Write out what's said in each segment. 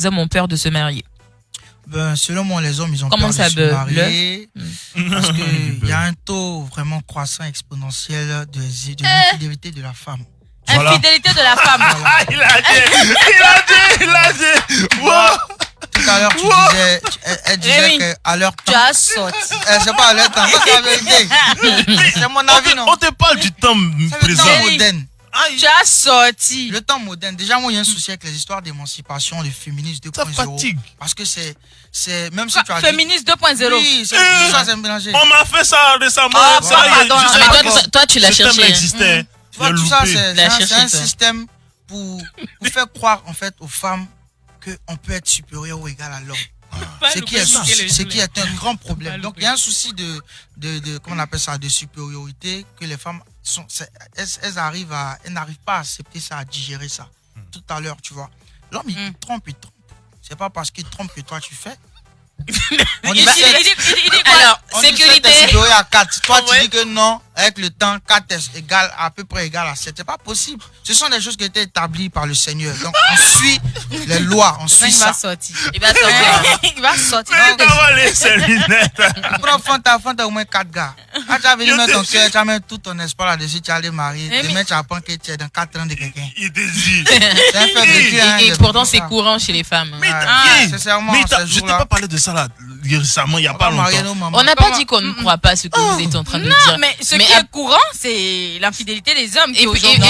hommes ont peur de se marier? Ben, selon moi, les hommes, ils ont Comment peur ça de se marier parce qu'il y a un taux vraiment croissant exponentiel de l'infidélité de la femme. Voilà. Infidélité de la femme. Ah, il a dit. Wow. Tout à l'heure, tu disais, elle disait Rémi, qu'à leur temps. Tu as sorti. C'est pas à leur temps, c'est la vérité. C'est mon avis, non? On te parle du temps C'est le présent. temps moderne. Tu as sorti. Le temps moderne. Déjà, moi, il y a un souci avec les histoires d'émancipation, de féminisme Ça 2.0. fatigue. Parce que c'est, même si tu as dit. Féministe 2.0. Oui, c'est tout ça, c'est mélangé. On m'a fait ça récemment. Ah, ça, pardon, je sais mais pas toi, toi, tu l'as ce système cherché. existait. Tu vois, J'ai tout ça, loupé. c'est un système pour faire croire, en fait, aux femmes qu'on peut être supérieur ou égal à l'homme. Ce qui est un grand problème. Donc, il y a un souci comment on appelle ça, de supériorité que les femmes elles n'arrivent pas à accepter ça, à digérer ça. Tout à l'heure, tu vois. L'homme, il trompe. C'est pas parce qu'il trompe que toi, tu fais. On dit Alors, on dit sécurité. 7 est supérieur à 4. Toi, tu dis que non, avec le temps, 4 est égal, à peu près égal à 7. C'est pas possible. Ce sont des choses qui ont été établies par le Seigneur. Donc, on suit les lois, on suit Il ça. va sortir. Il va sortir. Il va sortir. Mais il va aller ses lunettes. Prends Fanta au moins 4 gars. Quand tu as venu mettre ton cœur, tu as mis tout ton espoir là-dessus, tu as allé marier. Demain, tu apprends que tu es dans 4 ans de quelqu'un. Il désire. C'est un fait de Dieu, hein, Et de pourtant, tout c'est ça. courant chez les femmes. Mais sincèrement, je t'ai pas parlé de ça là récemment, il y a pas longtemps. On n'a pas dit qu'on ne croit pas ce que vous êtes en train de dire. Non, mais ce qui est courant, c'est l'infidélité des hommes. Et aujourd'hui.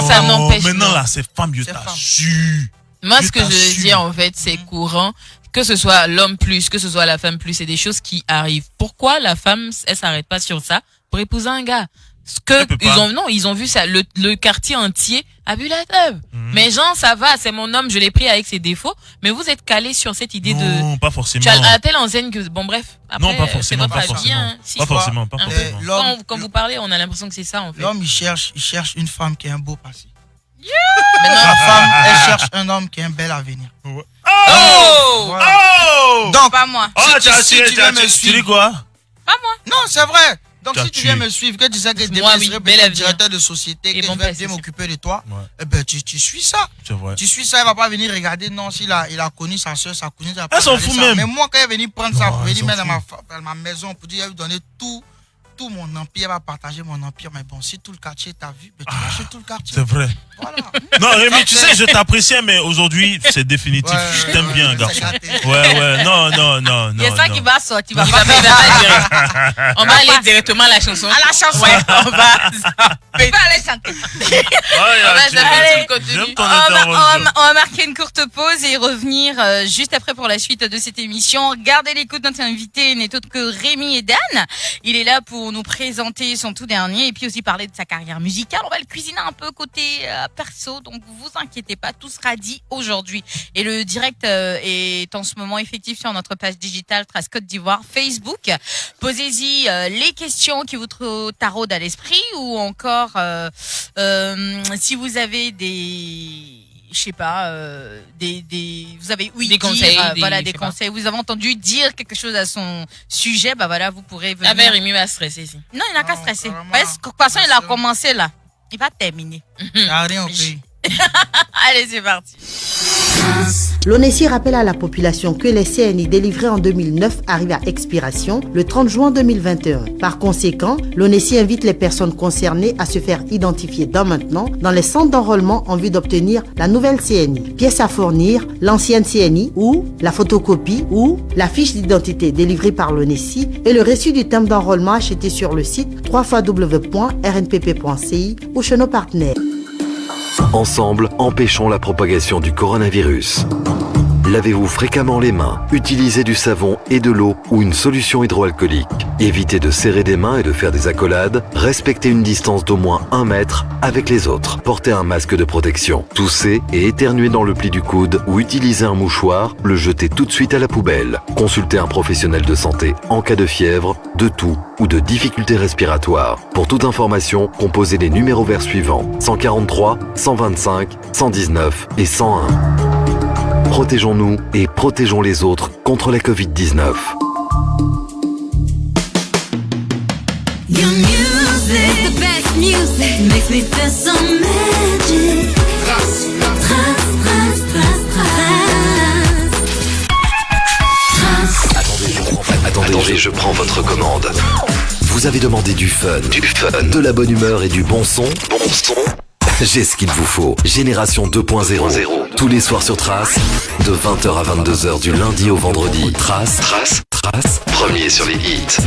ça n'empêche. Maintenant là, c'est femme, je t'assure. Moi, ce que je veux dire, en fait, c'est courant. Que ce soit l'homme plus, que ce soit la femme plus, c'est des choses qui arrivent. Pourquoi la femme, elle s'arrête pas sur ça pour épouser un gars? Ils ont vu ça, le quartier entier a vu la teub. Mais genre, ça va, c'est mon homme, je l'ai pris avec ses défauts. Mais vous êtes calé sur cette idée non, pas forcément. Tu as à telle enseigne que, bon, bref. Après, non, pas forcément, pas forcément. Hein, si pas forcément, pas forcément. Quand vous parlez, on a l'impression que c'est ça, en fait. L'homme, il cherche une femme qui a un beau passé. La femme, elle cherche un homme qui a un bel avenir. Oh! Voilà. Oh! Donc, pas moi. Si tu viens me suivre. Tu dis quoi? Pas moi. Non, c'est vrai. Donc, si tu viens me suivre, que tu sais que demain, je serai directeur de société, que je vais bien m'occuper de toi, eh ben, tu suis ça. C'est vrai. Tu suis ça, il va pas venir regarder, non, s'il a connu sa soeur, sa cousine, elle s'en fout même. Mais moi, quand elle est venue prendre ça, pour venir mettre dans ma maison, pour dire, elle lui donner tout mon empire, elle va partager mon empire. Mais bon, si tout le quartier t'a vu, ben, tu lâches tout le quartier. C'est vrai. Voilà. Non, Rémi, tu sais, je t'appréciais, mais aujourd'hui, c'est définitif. Je t'aime bien, garçon. Ouais, non. Il y a ça qui va sortir. On va aller directement à la chanson. À la chanson. Ouais, on va aller chanter. On va marquer une courte pause et revenir juste après pour la suite de cette émission. Gardez l'écoute, notre invité n'est autre que Rémi Edan. Il est là pour nous présenter son tout dernier et puis aussi parler de sa carrière musicale. On va le cuisiner un peu côté perso, donc vous inquiétez pas, tout sera dit aujourd'hui. Et le direct est en ce moment effectif sur notre page digitale Trace Côte d'Ivoire Facebook. Posez-y les questions qui vous taraudent à l'esprit ou encore si vous avez des vous avez des conseils, des conseils. Vous avez entendu dire quelque chose à son sujet, bah voilà, vous pourrez venir. Ah ben Rémi va stresser ici. Non, il n'a qu'à stresser. Parce que de toute façon, il a commencé là. Il va terminer. Il n'y a rien au pays. Allez, c'est parti. L'ONESI rappelle à la population que les CNI délivrés en 2009 arrivent à expiration le 30 juin 2021. Par conséquent, l'ONESI invite les personnes concernées à se faire identifier dès maintenant dans les centres d'enrôlement en vue d'obtenir la nouvelle CNI. Pièce à fournir, l'ancienne CNI ou la photocopie ou la fiche d'identité délivrée par l'ONESI et le reçu du terme d'enrôlement acheté sur le site www.rnpp.ci ou chez nos partenaires. Ensemble, empêchons la propagation du coronavirus. Lavez-vous fréquemment les mains, utilisez du savon et de l'eau ou une solution hydroalcoolique. Évitez de serrer des mains et de faire des accolades. Respectez une distance d'au moins 1 mètre avec les autres. Portez un masque de protection. Toussez et éternuez dans le pli du coude ou utilisez un mouchoir, le jetez tout de suite à la poubelle. Consultez un professionnel de santé en cas de fièvre, de toux ou de difficultés respiratoires. Pour toute information, composez les numéros verts suivants: 143, 125, 119 et 101. Protégeons-nous et protégeons les autres contre la Covid-19. Your music, the best music, makes me feel so magic. Trace. manger, je prends votre commande. Vous avez demandé du fun, de la bonne humeur et du bon son. J'ai ce qu'il vous faut. Génération 2.0. Tous les soirs sur Trace, de 20h à 22h du lundi au vendredi. Trace, premier sur les hits.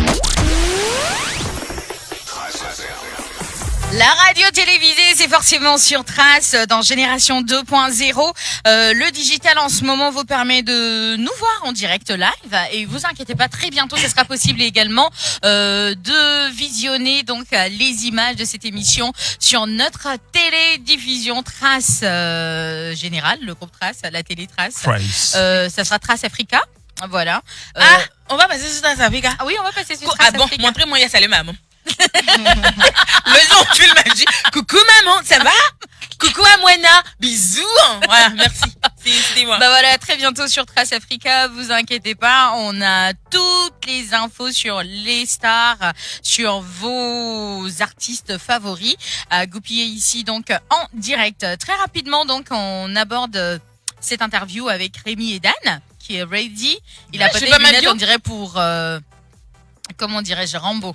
La radio télévisée, c'est forcément sur Trace dans Génération 2.0. Le digital en ce moment vous permet de nous voir en direct live et vous inquiétez pas, très bientôt ce sera possible également de visionner donc les images de cette émission sur notre télédiffusion Trace générale, le groupe Trace, la télé Trace. Ça sera Trace Africa. Voilà. On va passer sur Trace Africa. Ah oui, on va passer sur Trace Africa. Ah bon, montrez-moi, il y a Salut maman. Le jour où tu le dis, coucou maman, ça va? Coucou Amouena, bisous. Voilà, merci. C'était moi. Bah voilà, très bientôt sur Trace Africa, vous inquiétez pas, on a toutes les infos sur les stars, sur vos artistes favoris à goupiller ici donc en direct. Très rapidement donc on aborde cette interview avec Rémi et Dan qui est ready. Il a pas des lunettes, on dirait pour comment dirais-je, Rambo.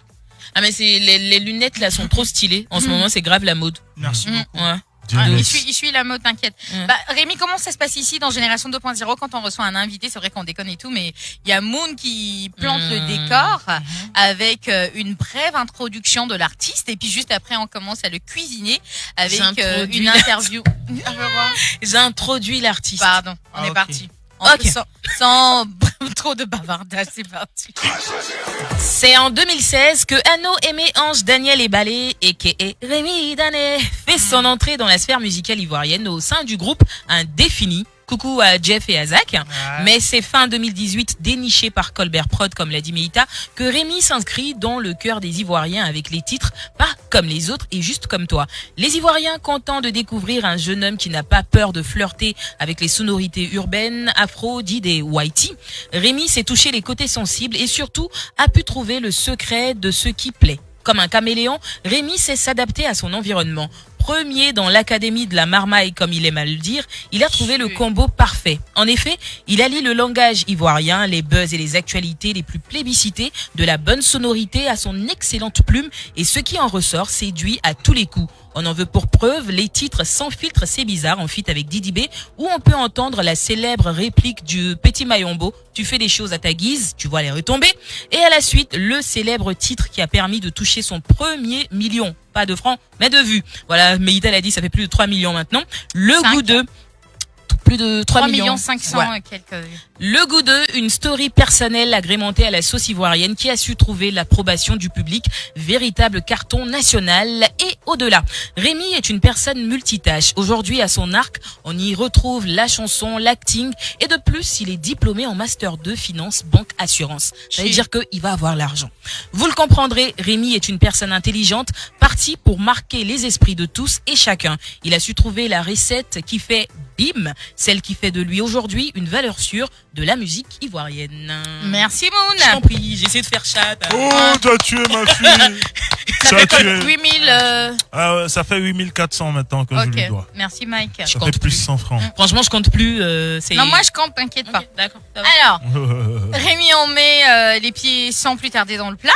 Ah mais c'est les lunettes là sont trop stylées. En ce moment c'est grave la mode. Merci beaucoup. Ouais. Il suit la mode, t'inquiète. Bah, Rémi, comment ça se passe ici dans Génération 2.0 quand on reçoit un invité? C'est vrai qu'on déconne et tout, mais il y a Moon qui plante le décor avec une brève introduction de l'artiste et puis juste après on commence à le cuisiner avec une interview. J'ai introduit l'artiste. Pardon, on est parti. Sans trop de bavardage, c'est parti. C'est en 2016 que Anno Aimé Ange Daniel Ebalé, a.k.a. Rémi Danet, fait son entrée dans la sphère musicale ivoirienne au sein du groupe Indéfini. Coucou à Jeff et à Zach. Mais c'est fin 2018, déniché par Colbert Prod, comme l'a dit Meïta, que Rémi s'inscrit dans le cœur des Ivoiriens avec les titres Pas comme les autres et Juste comme toi. Les Ivoiriens contents de découvrir un jeune homme qui n'a pas peur de flirter avec les sonorités urbaines, afro, did et whitey. Rémi s'est touché les côtés sensibles et surtout a pu trouver le secret de ce qui plaît. Comme un caméléon, Rémi sait s'adapter à son environnement. Premier dans l'académie de la marmaille, comme il aime à le dire, il a trouvé le combo parfait. En effet, il allie le langage ivoirien, les buzz et les actualités les plus plébiscitées, de la bonne sonorité à son excellente plume, et ce qui en ressort séduit à tous les coups. On en veut pour preuve les titres Sans filtre, c'est bizarre en feat avec Didi B, où on peut entendre la célèbre réplique du Petit Mayombo, tu fais des choses à ta guise, tu vois les retomber. Et à la suite, le célèbre titre qui a permis de toucher son premier million, pas de francs, mais de vues. Voilà, Meïta l'a dit, ça fait plus de 3 millions maintenant. Le 5. goût de... Plus de 3 millions 500 et quelques. Le goût de, une story personnelle agrémentée à la sauce ivoirienne qui a su trouver l'approbation du public, véritable carton national et au-delà. Rémi est une personne multitâche. Aujourd'hui, à son arc, on y retrouve la chanson, l'acting et de plus, il est diplômé en master 2 finance, banque, assurance. Ça veut dire qu'il va avoir l'argent. Vous le comprendrez, Rémi est une personne intelligente, partie pour marquer les esprits de tous et chacun. Il a su trouver la recette qui fait bim, celle qui fait de lui aujourd'hui une valeur sûre de la musique ivoirienne. Merci Moon. Je t'en prie, j'essaie de faire chat. Oh, t'as tué ma fille. Ça fait comme 8000. Ah ouais, ça fait 8400 maintenant que je lui dois. Merci Mike. Ça fait plus 100 francs. Franchement, je compte plus. Non, moi je compte, t'inquiète pas. D'accord. Alors, Rémi, on met les pieds sans plus tarder dans le plat.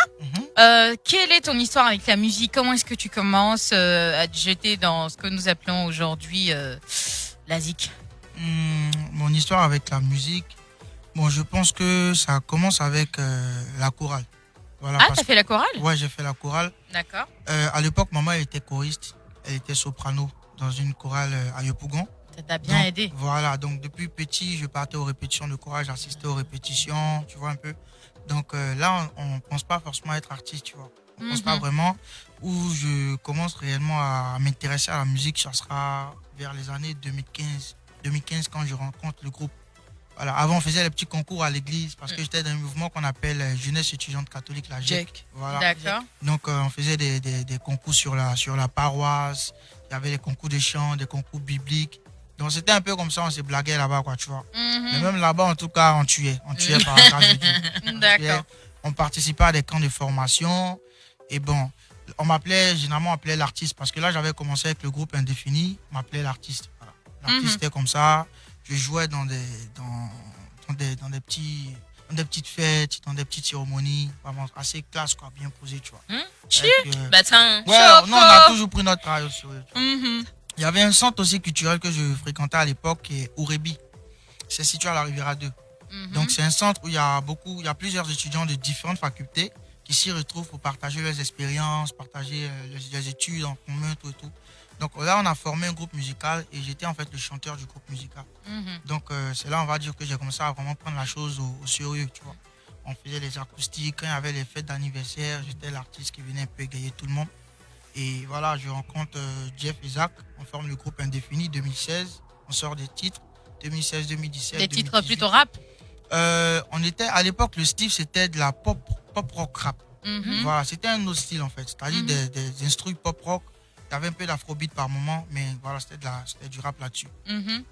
Quelle est ton histoire avec la musique? Comment est-ce que tu commences à te jeter dans ce que nous appelons aujourd'hui la zik? Mon histoire avec la musique, bon, je pense que ça commence avec la chorale. Voilà, t'as fait la chorale? Ouais, j'ai fait la chorale. D'accord. À l'époque, maman elle était choriste, elle était soprano dans une chorale à Yopougon. Ça t'a bien aidé. Voilà, donc depuis petit, je partais aux répétitions de chorale, j'assistais aux répétitions, tu vois un peu. Donc là, on ne pense pas forcément être artiste, tu vois. On ne pense pas vraiment. Où je commence réellement à m'intéresser à la musique, ça sera vers les années 2015 quand je rencontre le groupe. Voilà. Avant, on faisait les petits concours à l'église parce que j'étais dans un mouvement qu'on appelle Jeunesse étudiante catholique, la GEC. Voilà. D'accord. Donc, on faisait des concours sur la paroisse. Il y avait des concours de chant, des concours bibliques. Donc, c'était un peu comme ça, on se blaguait là-bas, quoi, tu vois. Mais même là-bas, en tout cas, on tuait. On tuait par la grâce de Dieu. D'accord. On participait à des camps de formation. Et bon, généralement, on appelait l'artiste parce que là, j'avais commencé avec le groupe Indéfini, on m'appelait l'artiste. Voilà. L'artiste était comme ça. Je jouais dans des petits des petites fêtes, dans des petites cérémonies, vraiment assez classe, quoi, bien posé, tu vois. Chier. Bah tiens. Ouais, nous, on a toujours pris notre travail au sérieux. Il y avait un centre aussi culturel que je fréquentais à l'époque, qui est Ourebi. C'est situé à la Riviera 2. Donc, c'est un centre où il y a plusieurs étudiants de différentes facultés qui s'y retrouvent pour partager leurs expériences, partager les études en commun, tout et tout. Donc là, on a formé un groupe musical et j'étais en fait le chanteur du groupe musical. Donc c'est là, on va dire, que j'ai commencé à vraiment prendre la chose au sérieux, tu vois. On faisait les acoustiques, quand il y avait les fêtes d'anniversaire, j'étais l'artiste qui venait un peu égayer tout le monde. Et voilà, je rencontre Jeff et Zach, on forme le groupe Indéfini 2016, on sort des titres 2016-2017. Des titres plutôt rap. On était, à l'époque, le style c'était de la pop rock rap. Voilà, c'était un autre style en fait, c'est-à-dire des instrus pop rock. Il y avait un peu d'afrobeat par moment, mais voilà, c'était du rap là-dessus.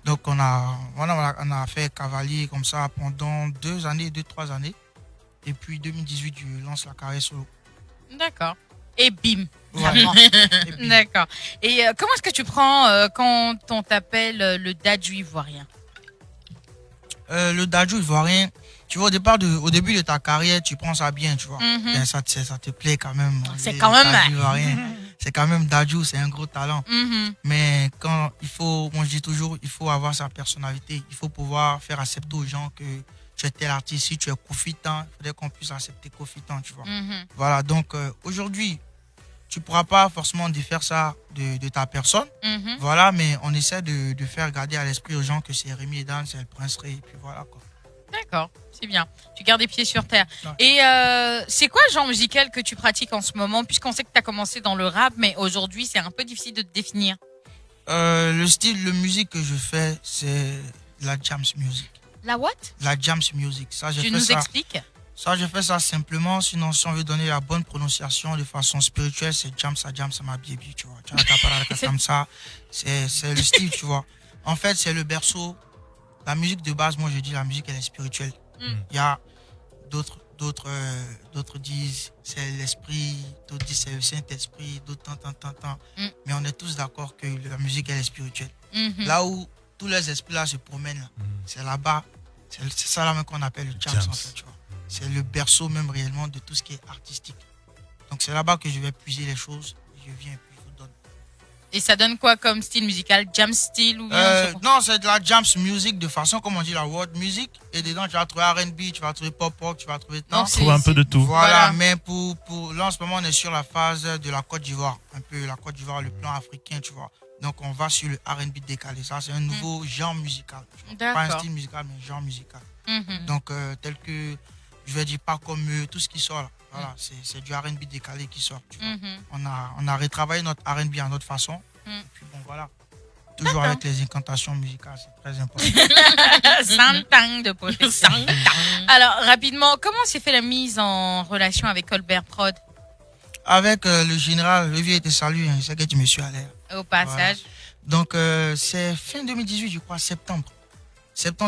Donc on a fait Cavalier comme ça pendant 2 années, 2-3 années. Et puis 2018, je lance la carrière solo. D'accord. Et bim. Ouais. Et bim. D'accord. Et comment est-ce que tu prends quand on t'appelle le Dadju ivoirien? Le Dadju ivoirien, tu vois, au début de ta carrière, tu prends ça bien, tu vois. Ben, ça te plaît quand même. C'est quand même... C'est quand même Dadju, c'est un gros talent. Mais quand moi je dis toujours, il faut avoir sa personnalité. Il faut pouvoir faire accepter aux gens que tu es tel artiste. Si tu es Kofitan, il faudrait qu'on puisse accepter Kofitan, tu vois. Voilà, donc aujourd'hui, tu ne pourras pas forcément défaire ça de ta personne. Voilà, mais on essaie de faire garder à l'esprit aux gens que c'est Rémi et Dan, c'est le Prince Ray, et puis voilà quoi. D'accord, c'est bien. Tu gardes les pieds sur terre. Ouais. Et c'est quoi le genre musical que tu pratiques en ce moment? Puisqu'on sait que tu as commencé dans le rap, mais aujourd'hui, c'est un peu difficile de te définir. Le style de musique que je fais, c'est la jams music. La what? La jams music. Tu nous expliques? Ça, je fais ça simplement. Sinon, si on veut donner la bonne prononciation de façon spirituelle, c'est jams, ma baby, tu vois. Comme ça, c'est le style, tu vois. En fait, c'est le berceau. La musique de base, moi je dis la musique elle est spirituelle. Il y a d'autres disent c'est l'esprit, d'autres disent c'est le Saint-Esprit, d'autres tant. Mais on est tous d'accord que la musique elle est spirituelle. Là où tous les esprits là se promènent, là, c'est là-bas, c'est ça là même qu'on appelle le jams en fait, tu vois. C'est le berceau même réellement de tout ce qui est artistique. Donc c'est là-bas que je vais puiser les choses, je viens et puis je vous donne. Et ça donne quoi comme style musical? Jam style ou non, c'est de la jams music de façon, comme on dit, la world music. Et dedans, tu vas trouver R&B, tu vas trouver pop rock, tu vas trouver tant. Trouver un peu de tout. Voilà, mais pour là, en ce moment, on est sur la phase de la Côte d'Ivoire. Un peu la Côte d'Ivoire, le plan africain, tu vois. Donc, on va sur le R&B décalé. Ça, c'est un nouveau genre musical. Pas un style musical, mais un genre musical. Donc, tel que, je vais dire, pas comme tout ce qui sort là. Voilà, c'est du R&B décalé qui sort. Tu vois. On a retravaillé notre R&B à notre façon. Et puis bon, voilà. Toujours avec les incantations musicales, c'est très important. 100 ans de protection. Alors, rapidement, comment s'est fait la mise en relation avec Colbert Prod? Avec le général, le vieux te salue, je sais que tu me suis à l'air. Au passage. Voilà. Donc, c'est fin 2018, je crois, septembre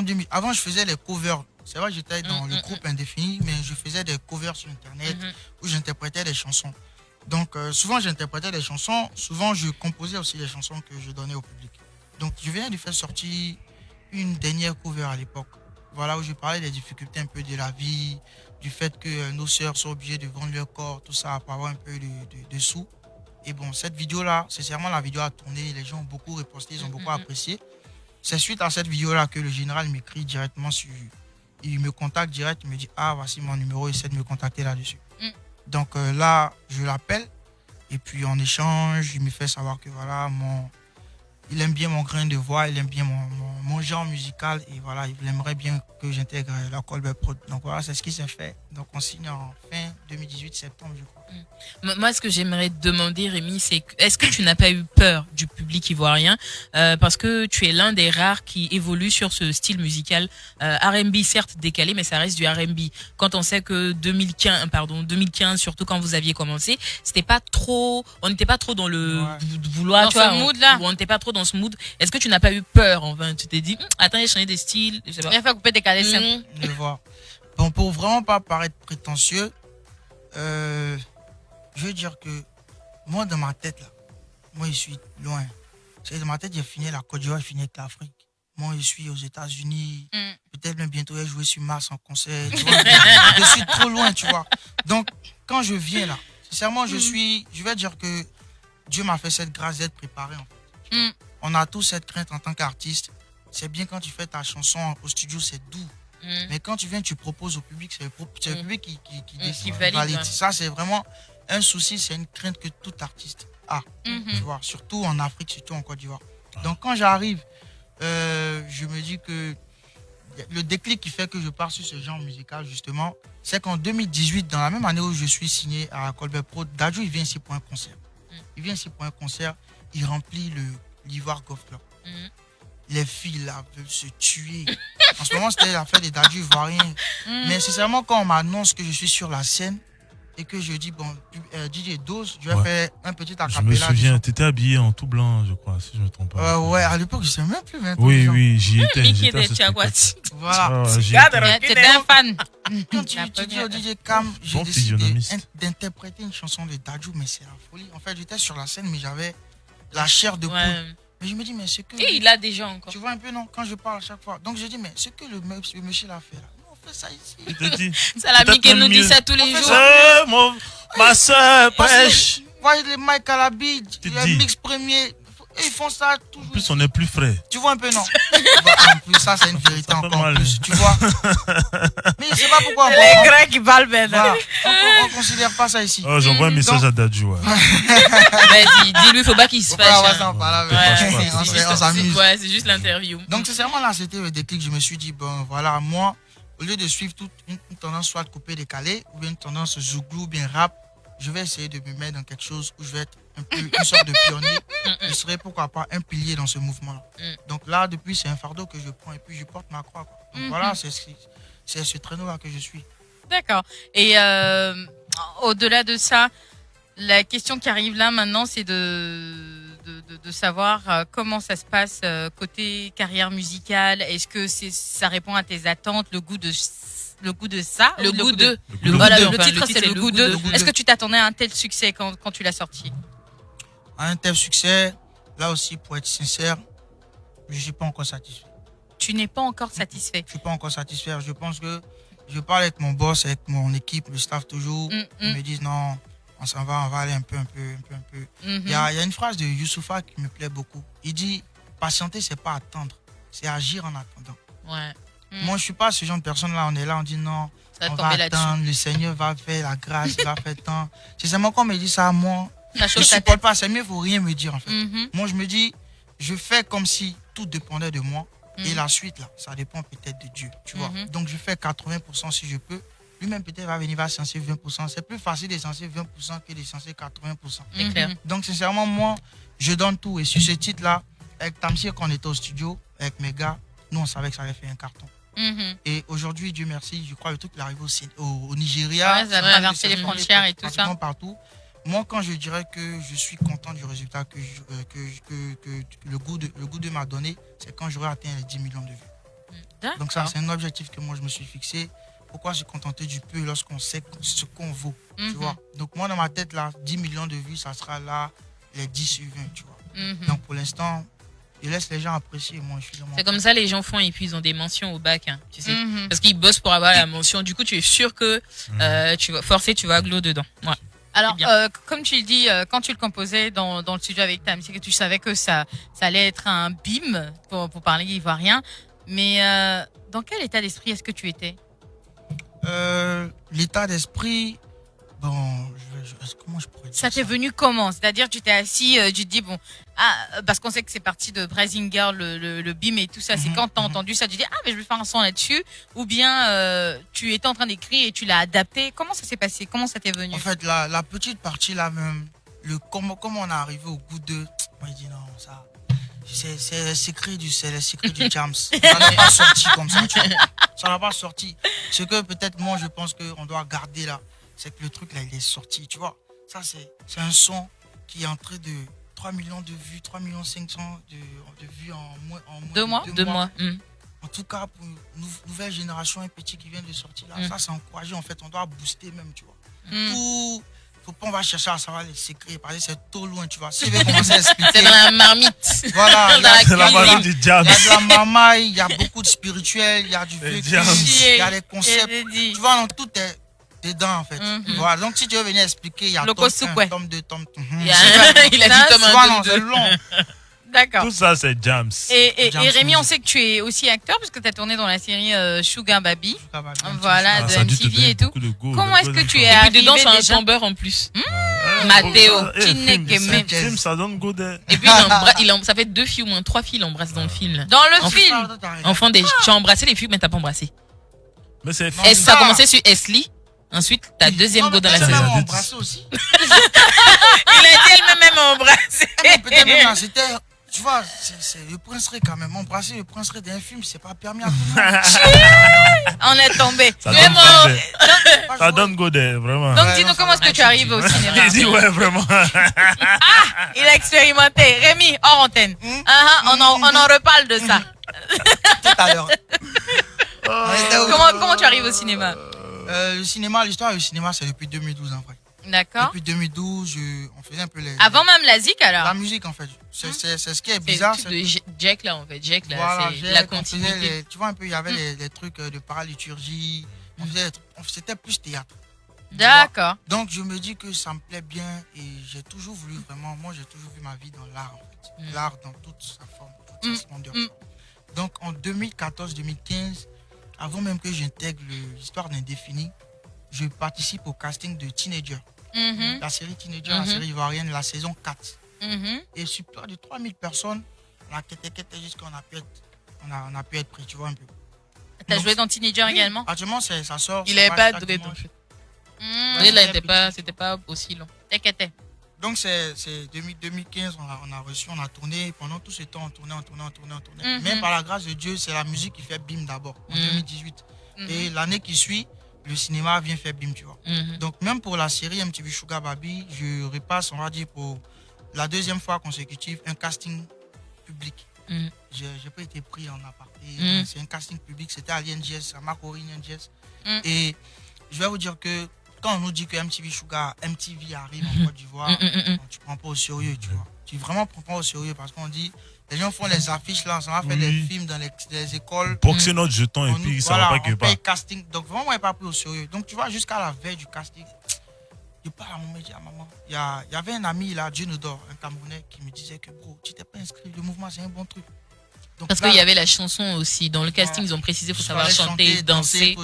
2000. Avant, je faisais les covers. C'est vrai, j'étais dans le groupe Indéfini, mais je faisais des covers sur Internet où j'interprétais des chansons. Donc, souvent, j'interprétais des chansons. Souvent, je composais aussi des chansons que je donnais au public. Donc, je viens de faire sortir une dernière cover à l'époque. Voilà, où je parlais des difficultés un peu de la vie, du fait que nos sœurs sont obligées de vendre leur corps, tout ça, pour avoir un peu de sous. Et bon, cette vidéo-là, sincèrement, la vidéo a tourné. Les gens ont beaucoup reposté, ils ont beaucoup apprécié. C'est suite à cette vidéo-là que le général m'écrit directement sur... Il me contacte direct, il me dit « Ah, voici mon numéro, essaie de me contacter là-dessus. » Donc là, je l'appelle et puis on échange. Il me fait savoir que voilà, il aime bien mon grain de voix, il aime bien mon genre musical et voilà, il aimerait bien que j'intègre la Colbert Prod. Donc voilà, c'est ce qui s'est fait. Donc on signe en fin 2018, septembre, je crois. Moi, ce que j'aimerais te demander, Rémi, c'est est-ce que tu n'as pas eu peur du public ivoirien parce que tu es l'un des rares qui évolue sur ce style musical R&B, certes décalé, mais ça reste du R&B. Quand on sait que 2015, surtout quand vous aviez commencé, c'était pas trop, on n'était pas trop dans le vouloir, dans ce mood là. On n'était pas trop dans ce mood. Est-ce que tu n'as pas eu peur enfin, tu t'es dit, attends, j'ai changé des styles, je sais pas. Il faut couper décaler ça. Je vois. Bon, pour vraiment pas paraître prétentieux, je veux dire que moi, dans ma tête, là, moi, je suis loin. Dans ma tête, j'ai fini la Côte d'Ivoire, j'ai fini avec l'Afrique. moi je suis aux États-Unis, peut-être même bientôt je vais jouer sur Mars en concert, tu vois. Je suis trop loin, tu vois. Donc, quand je viens là, sincèrement, je vais dire que Dieu m'a fait cette grâce d'être préparé, en fait. Tu vois. On a tous cette crainte en tant qu'artiste. C'est bien quand tu fais ta chanson au studio, c'est doux. Mais quand tu viens, tu proposes au public, c'est le public qui décide, qui valide. Ça, c'est vraiment un souci, c'est une crainte que tout artiste a. Tu vois, surtout en Afrique, surtout en Côte d'Ivoire. Donc, quand j'arrive, je me dis que le déclic qui fait que je pars sur ce genre musical, justement, c'est qu'en 2018, dans la même année où je suis signé à Colbert Pro, Dadju, il vient ici pour un concert. Il vient ici pour un concert, il remplit l'Ivoire Golf Club. Les filles là veulent se tuer. En ce moment, c'était l'affaire des Dadju ivoiriens. Mais sincèrement, quand on m'annonce que je suis sur la scène et que je dis, bon, DJ Dose, je vais faire un petit acapella. Je me souviens, tu étais habillé en tout blanc, je crois, si je ne me trompe pas. Ouais, à l'époque, je ne sais même plus. Oui, j'y étais. Voilà. T'étais un fan. Quand tu dis au DJ Cam, j'ai décidé d'interpréter une chanson de Dadju, mais c'est la folie. En fait, j'étais sur la scène, mais j'avais la chair de poule. Mais je me dis, mais c'est que... Et il a déjà encore. Tu vois un peu, non, quand je parle à chaque fois. Donc je dis, mais ce que le monsieur l'a fait là, on fait ça ici. C'est l'ami qui nous dit ça tous les jours. Ma soeur pêche. Voyez les mics à la bide, les mix premiers. Ils font ça toujours. En plus, on est plus frais. Tu vois un peu, non? En plus, ça, c'est une vérité encore plus. Tu vois? Mais je sais pas pourquoi. Les Grecs qui parlent maintenant. On considère pas ça ici. Oh, j'envoie un message à Dadju. Vas-y, dis-lui, faut pas qu'il se fâche. On s'amuse. Ouais, c'est juste l'interview. Donc, sincèrement, là, c'était le déclic. Je me suis dit, bon, voilà, moi, au lieu de suivre toute une tendance soit coupée, décalée, ou bien une tendance zouglou, ou bien rap, je vais essayer de me mettre dans quelque chose où je vais être une sorte de pionnier. Je serai pourquoi pas un pilier dans ce mouvement-là. Donc là, depuis, c'est un fardeau que je prends et puis je porte ma croix. Donc voilà, c'est ce traîneau-là que je suis. D'accord. Et au-delà de ça, la question qui arrive là maintenant, c'est de savoir comment ça se passe côté carrière musicale. Est-ce que ça répond à tes attentes, le goût de ça? Le goût de. Le titre, c'est le goût de. Est-ce que tu t'attendais à un tel succès quand tu l'as sorti? À un tel succès, là aussi, pour être sincère, je ne suis pas encore satisfait. Tu n'es pas encore satisfait? Je ne suis pas encore satisfait. Je pense que je parle avec mon boss, avec mon équipe, le staff toujours. Ils me disent non, on s'en va, on va aller un peu. Il y a une phrase de Youssoupha qui me plaît beaucoup. Il dit, patienter, c'est pas attendre, c'est agir en attendant. Ouais. Moi, je ne suis pas ce genre de personne-là. On est là, on dit non, on va attendre, le Seigneur va faire la grâce, il va faire tant. C'est seulement quand on me dit ça, moi, je ne supporte pas. C'est mieux, il ne faut rien me dire en fait. Moi, je me dis, je fais comme si tout dépendait de moi. Et la suite, là, ça dépend peut-être de Dieu. Tu vois. Donc, je fais 80% si je peux. Lui-même, peut-être, va venir, va censer 20%. C'est plus facile de censer 20% que de censer 80%. C'est clair. Donc, sincèrement, moi, je donne tout. Et sur ce titre-là, avec Tamsir, quand on était au studio, avec mes gars, nous, on savait que ça allait faire un carton. Et aujourd'hui, Dieu merci, je crois que le truc est arrivé au Nigeria. Ouais, ça a traversé les frontières et tout ça. Partout. Moi, quand je dirais que je suis content du résultat que le goût de m'a donné, c'est quand j'aurai atteint les 10 millions de vues. Donc ça, c'est un objectif que moi, je me suis fixé. Pourquoi se contenter du peu lorsqu'on sait ce qu'on vaut, tu vois. Donc moi, dans ma tête, là, 10 millions de vues, ça sera là les 10 sur 20, tu vois. Donc pour l'instant, je laisse les gens apprécier. Moi, je suis c'est comme ça, les gens font et puis ils ont des mentions au bac, hein, tu sais. Parce qu'ils bossent pour avoir la mention. Du coup, tu es sûr que tu vas forcer, tu vas glow dedans. Ouais. Alors, comme tu le dis, quand tu le composais dans le studio avec Tam, c'est que tu savais que ça allait être un bim pour parler ivoirien. Mais dans quel état d'esprit est-ce que tu étais? L'état d'esprit, bon, comment je pourrais dire ça? Ça t'est venu comment? C'est-à-dire, tu t'es assis, tu te dis, bon, parce qu'on sait que c'est parti de Brazing Girl, le bim et tout ça. C'est quand t'as entendu ça, tu dis, mais je vais faire un son là-dessus. Ou bien, tu étais en train d'écrire et tu l'as adapté. Comment ça s'est passé? Comment ça t'est venu? En fait, la petite partie là même, comment on est arrivé au goût de... Moi, je dis non, ça... C'est le secret du Jams. Ça n'est pas sorti comme ça, tu vois. Ça n'a pas sorti. Ce que peut-être moi, je pense qu'on doit garder là, c'est que le truc là, il est sorti, tu vois. Ça, c'est un son qui est entré de 3 millions de vues, 3 millions 500 de vues en moins de 2 mois. En tout cas, pour une nouvelle génération, un petit qui vient de sortir là, ça c'est encouragé en fait. On doit booster même, tu vois. faut pas, on va chercher à savoir les secrets, parce que c'est trop loin, tu vois. Si je vais commencer à expliquer. C'est dans la marmite. Voilà, C'est la marmite du diable. Il y a de la mamaille, il y a beaucoup de spirituel, il y a du vécu, il y a des concepts. Tu vois, non, tout est dedans, en fait. Voilà, donc si tu veux venir expliquer, il y a tome 1, tome 2, tome 3. Il a dit tome 1, tome 2. C'est long. D'accord. Tout ça, c'est Jams. Et Rémi, on sait que tu es aussi acteur, parce que tu as tourné dans la série Sugar Baby. Voilà, de MTV et tout. Comment est-ce que tu es arrivé dedans, c'est un déjà tombeur en plus. Mathéo. Film, ça donne go there. Et puis, ça fait 2 filles ou moins 3 filles l'embrassent dans le film. Dans le film. Enfant, tu as embrassé les filles, mais t'as pas embrassé. Mais c'est ça a commencé sur Esli. Ensuite, ta deuxième go dans la saison. Elle m'a embrassé aussi. Il a dit elle-même embrassé. Peut-être même, c'était... Tu vois, c'est le prince-ré quand même. Embrasser le prince-ré d'un film, c'est pas permis à tout le monde. On est tombé. Ça donne go there, vraiment. Donc, dis-nous comment est-ce que tu arrives au cinéma. Il dit ouais, vraiment. Il a expérimenté. Rémi, hors antenne. On en reparle de ça. Tout à l'heure. Comment tu arrives au cinéma? Le cinéma, l'histoire du cinéma, c'est depuis 2012 en vrai. D'accord. Depuis 2012, on faisait un peu les... Avant même la zik alors? La musique en fait. C'est ce qui est bizarre. C'est de Jack là en fait. Jack là, voilà, c'est la continuité. Tu vois un peu, il y avait les trucs de paraliturgie. C'était plus théâtre. D'accord. Donc je me dis que ça me plaît bien et j'ai toujours voulu vraiment, moi j'ai toujours vu ma vie dans l'art en fait. L'art dans toute sa forme, toute sa splendeur. Donc en 2014-2015, avant même que j'intègre l'histoire d'Indéfini, je participe au casting de Teenager. La série Teenager, la série ivoirienne, la saison 4. Et sur près de 3000 personnes, on a quitté jusqu'à on a pu être pris, tu vois un peu. T'as joué dans Teenager également? Actuellement, ça sort. Il n'avait pas doué donc. C'était pas aussi long. T'inquiète. Donc c'est 2015, on a tourné. Pendant tout ce temps, on tournait. Mais par la grâce de Dieu, c'est la musique qui fait bim d'abord, en 2018. Et l'année qui suit, le cinéma vient faire bim, tu vois. Donc même pour la série MTV Sugar Baby, je repasse, on va dire, pour la deuxième fois consécutive, un casting public. J'ai pas été pris en aparté. C'est un casting public, c'était à l'INGS, à Makori INGS. Et je vais vous dire que quand on nous dit que MTV arrive en Côte d'Ivoire, tu prends pas au sérieux, tu vois. Tu vraiment prends pas au sérieux parce qu'on dit, les gens font les affiches là, on va faire des films dans les écoles. Boxer notre jeton et puis ça va pas quelque part. Casting. Donc vraiment, on n'est pas pris au sérieux. Donc tu vois, jusqu'à la veille du casting, je parle à mon média, maman. Il y avait un ami là, Dieu nous dort, un Camerounais, qui me disait que bro, tu t'es pas inscrit, le mouvement c'est un bon truc. Donc, parce qu'il y avait la chanson aussi. Dans le casting, ils ont précisé qu'il faut savoir chanter, danser.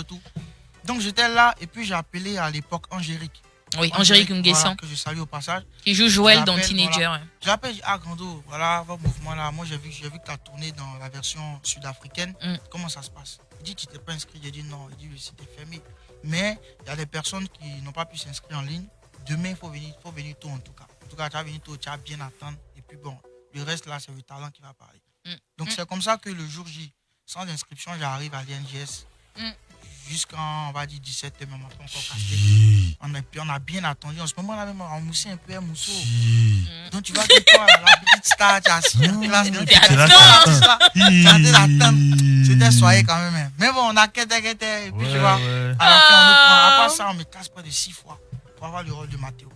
Donc j'étais là et puis j'ai appelé à l'époque Angélique. Oui, Angélique Nguessan. Que je salue au passage. Qui joue Joël dans Teenager. Voilà. Je l'appelle, Grando, voilà, votre mouvement là. Moi j'ai vu que tu as tourné dans la version sud-africaine. Comment ça se passe? Il dit, tu t'es pas inscrit. J'ai dit non. Il dit, le site est fermé. Mais il y a des personnes qui n'ont pas pu s'inscrire en ligne. Demain, il faut venir tôt en tout cas. En tout cas, tu vas venir tôt, tu vas bien attendre. Et puis bon, le reste là, c'est le talent qui va parler. Donc c'est comme ça que le jour J, sans inscription, j'arrive à l'INGS. Jusqu'en, on va dire, 17 même après encore casté. On a bien attendu. En ce moment-là, même, on moussait un peu un mousseau. Donc, tu vois que toi, la petite star, tu as assis en classe. C'était soyez quand même. Mais bon, on a quitté. Et puis, tu vois, à la fin, on nous prend. Après ça, on me casse près de 6 fois pour avoir le rôle de Mathéo.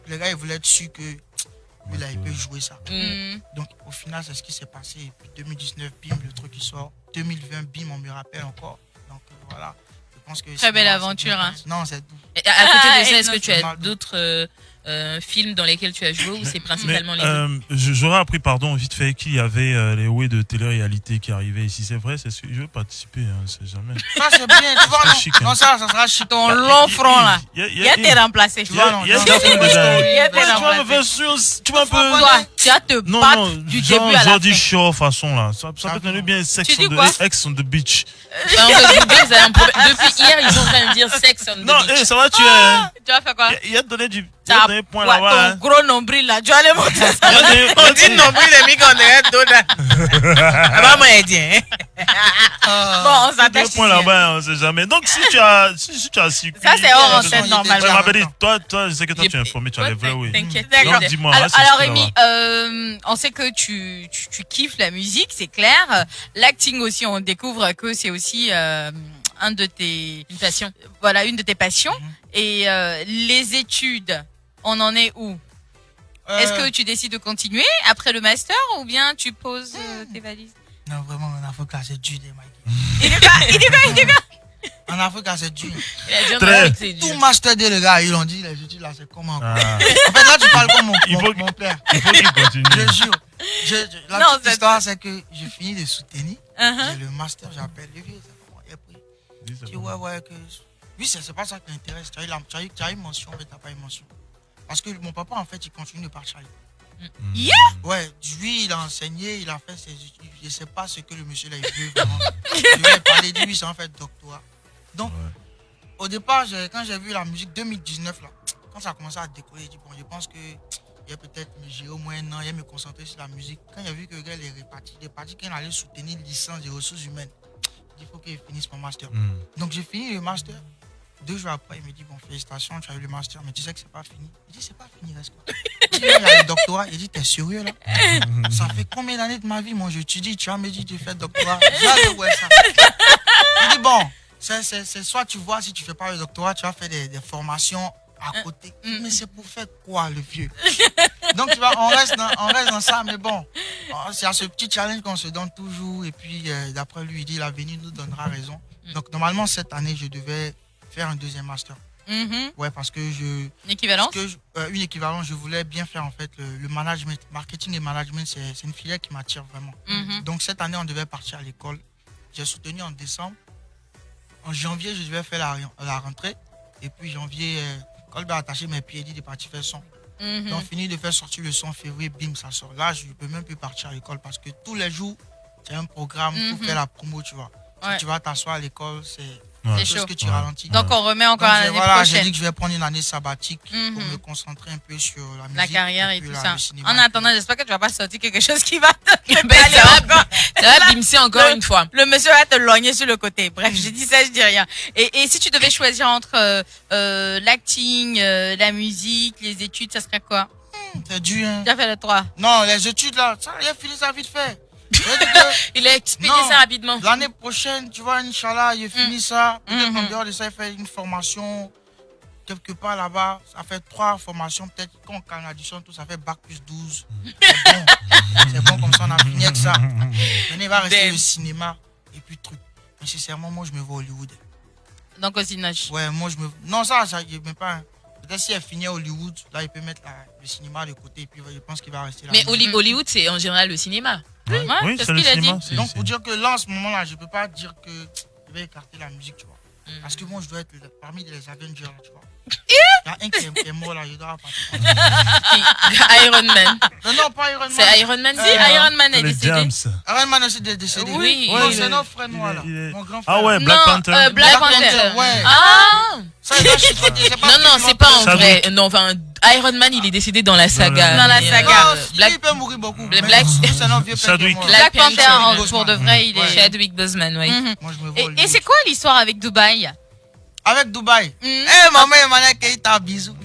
Les gars, ils voulaient être sûrs que lui, là, il peut jouer ça. Donc, au final, c'est ce qui s'est passé. Et puis, 2019, bim, le truc, il sort. 2020, bim, on me rappelle encore. Donc voilà, je pense que très belle aventure. Hein. Non, c'est tout. Et à côté de ça, est-ce que tu as d'autres films dans lesquels tu as joué ou c'est principalement les deux? J'aurais appris, vite fait, qu'il y avait les Way de télé-réalité qui arrivaient ici. C'est vrai, je veux participer, hein, c'est jamais. Ça, c'est bien, tu vois, non, ça sera chic. Ton long front là. Il y a tes remplacés. Tu vois, il y a tes remplacés. Tu vas un peu. Tu vas te battre du début à la fin. Jordi Shaw, façon là. Ça peut être bien Sex on the Beach. Depuis hier, ils sont en train de dire Sex on the Beach. Non, ça va, tu vas faire quoi? Il y a donné du point là-bas. Ton gros nombril là, tu vas aller monter ça. On dit nombril, les mecs, on est dedans. Ah, moi, il dit. Bon, on s'attache. Point là-bas, on sait jamais. Donc, si tu as su. Ça, c'est hors antenne normalement. Toi, je sais que toi, tu es informé, tu as les vrais, oui. T'inquiète. D'accord. Dis-moi. Alors, Rémi, on sait que tu kiffes la musique, c'est clair. L'acting aussi, on découvre que c'est aussi un une de tes passions. Voilà, une de tes passions. Et les études, on en est où? Est-ce que tu décides de continuer après le master ou bien tu poses tes valises? Non, vraiment, en Afrique, c'est dur, Mike. Il dit quoi? En Afrique, c'est dur. Tout master des gars, ils l'ont dit, les études là, c'est comment? En fait, là, tu parles comme mon père. Il faut qu'il continue. Je jure. La petite histoire, c'est que j'ai fini de soutenir. J'ai le master, j'appelle le vieux. Il a pris. Je dis, ouais, que. Oui, c'est pas ça qui t'intéresse. Tu as eu mention, mais tu n'as pas eu mention. Parce que mon papa, en fait, il continue de partir. Yeah? Ouais, lui, il a enseigné, il a fait ses études. Je ne sais pas ce que le monsieur là, il veut vraiment. Je lui ai parlé de lui, c'est en fait doctorat. Donc, au départ, quand j'ai vu la musique 2019, là, quand ça a commencé à décoller, j'ai dit, bon, je pense que il y a peut-être j'ai au moins un an, il a me concentrer sur la musique. Quand j'ai vu que le gars est reparti, qu'il allait soutenir une licence des ressources humaines, il faut qu'il finisse mon master. Donc, j'ai fini le master. 2 jours après, il me dit, bon, félicitations, tu as eu le master, mais tu sais que c'est pas fini. Il dit, c'est pas fini, reste quoi. Il dit, il y a le doctorat. Il dit, t'es sérieux là? Ça fait combien d'années de ma vie, moi, j'étudie, tu vas me dire, tu fais le doctorat. Ouais, ça. Il dit, bon, c'est soit tu vois, si tu fais pas le doctorat, tu vas faire des formations à côté. Mais c'est pour faire quoi, le vieux? Donc, tu vois, on reste dans ça, mais bon, c'est à ce petit challenge qu'on se donne toujours. Et puis, d'après lui, il dit, l'avenir nous donnera raison. Donc, normalement, cette année, je devais faire un deuxième master. Ouais, parce que une équivalence, je voulais bien faire en fait le management, marketing et management, c'est une filière qui m'attire vraiment. Donc cette année, on devait partir à l'école. J'ai soutenu en décembre. En janvier, je devais faire la rentrée. Et puis janvier, Colbert a attaché mes pieds et dit de partir faire son. Donc fini de faire sortir le son en février, bim, ça sort. Là, je ne peux même plus partir à l'école parce que tous les jours, c'est un programme pour faire la promo, tu vois. Si tu vas t'asseoir à l'école, c'est chaud. Que tu ralentis. Donc on remet encore l'année prochaine. J'ai dit que je vais prendre une année sabbatique pour me concentrer un peu sur la musique, la carrière et tout ça. En attendant, j'espère que tu vas pas sortir quelque chose qui va te ça va bimser encore une fois. Le monsieur va te logner sur le côté. Bref, j'ai dit ça, je dis rien. Et si tu devais choisir entre l'acting, la musique, les études, ça serait quoi? C'est dur, hein. Tu as fait le 3. Non, les études là, ça, il a fini ça vite fait. Il a expédié ça rapidement. L'année prochaine, tu vois, Inch'Allah, il finit ça. Peut-être en dehors de ça, il fait une formation quelque part là-bas. Ça fait 3 formations. Peut-être quand on additionne tout, ça fait bac plus 12. C'est bon, comme ça, on a fini avec ça. Maintenant, il va rester le cinéma et puis truc. Mais sincèrement, moi, je me vois Hollywood. Donc au cinéma. Ouais, moi, je me. Non, ça, il ne met pas. Peut-être si elle finit à Hollywood, là, il peut mettre le cinéma de côté et puis je pense qu'il va rester là. Mais Hollywood, c'est en général le cinéma. Oui, c'est ce qu'il a dit. Donc, pour dire que là, en ce moment-là, je ne peux pas dire que je vais écarter la musique, tu vois. Parce que moi, je dois être parmi les Avengers, tu vois. Il y a un qui est mort, là, je dois partir. Iron Man. Non, pas Iron Man. C'est Iron Man. Iron Man est décédé. Iron Man aussi est décédé. Oui. C'est notre frère noir, là. Mon grand frère. Ah ouais, Black Panther. Black Panther. Ouais. Ah. Ça, là, je suis pas, non, c'est pas en vrai. Non, enfin, Iron Man, il est décédé dans la saga. Dans la saga. Il peut mourir beaucoup. Black Panther, pour de vrai, il est Chadwick Boseman, oui. Et c'est quoi l'histoire avec Dubaï? Avec Dubaï. Maman Emmanuel Keïta, bisous.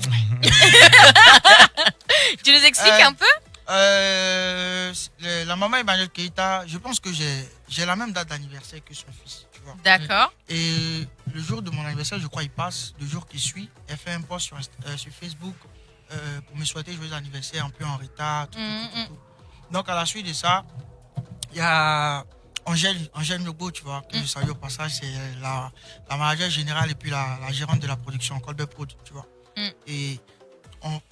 Tu nous expliques un peu? La maman Emmanuel Keïta, je pense que j'ai la même date d'anniversaire que son fils, tu vois. D'accord. Et le jour de mon anniversaire, je crois, il passe. Le jour qui suit, elle fait un post sur Facebook pour me souhaiter joyeux anniversaire un peu en retard. Tout. Donc, à la suite de ça, il y a Angèle Miogo, tu vois, que je salue au passage, c'est la manager générale et puis la gérante de la production, Colbert Prod, tu vois. Et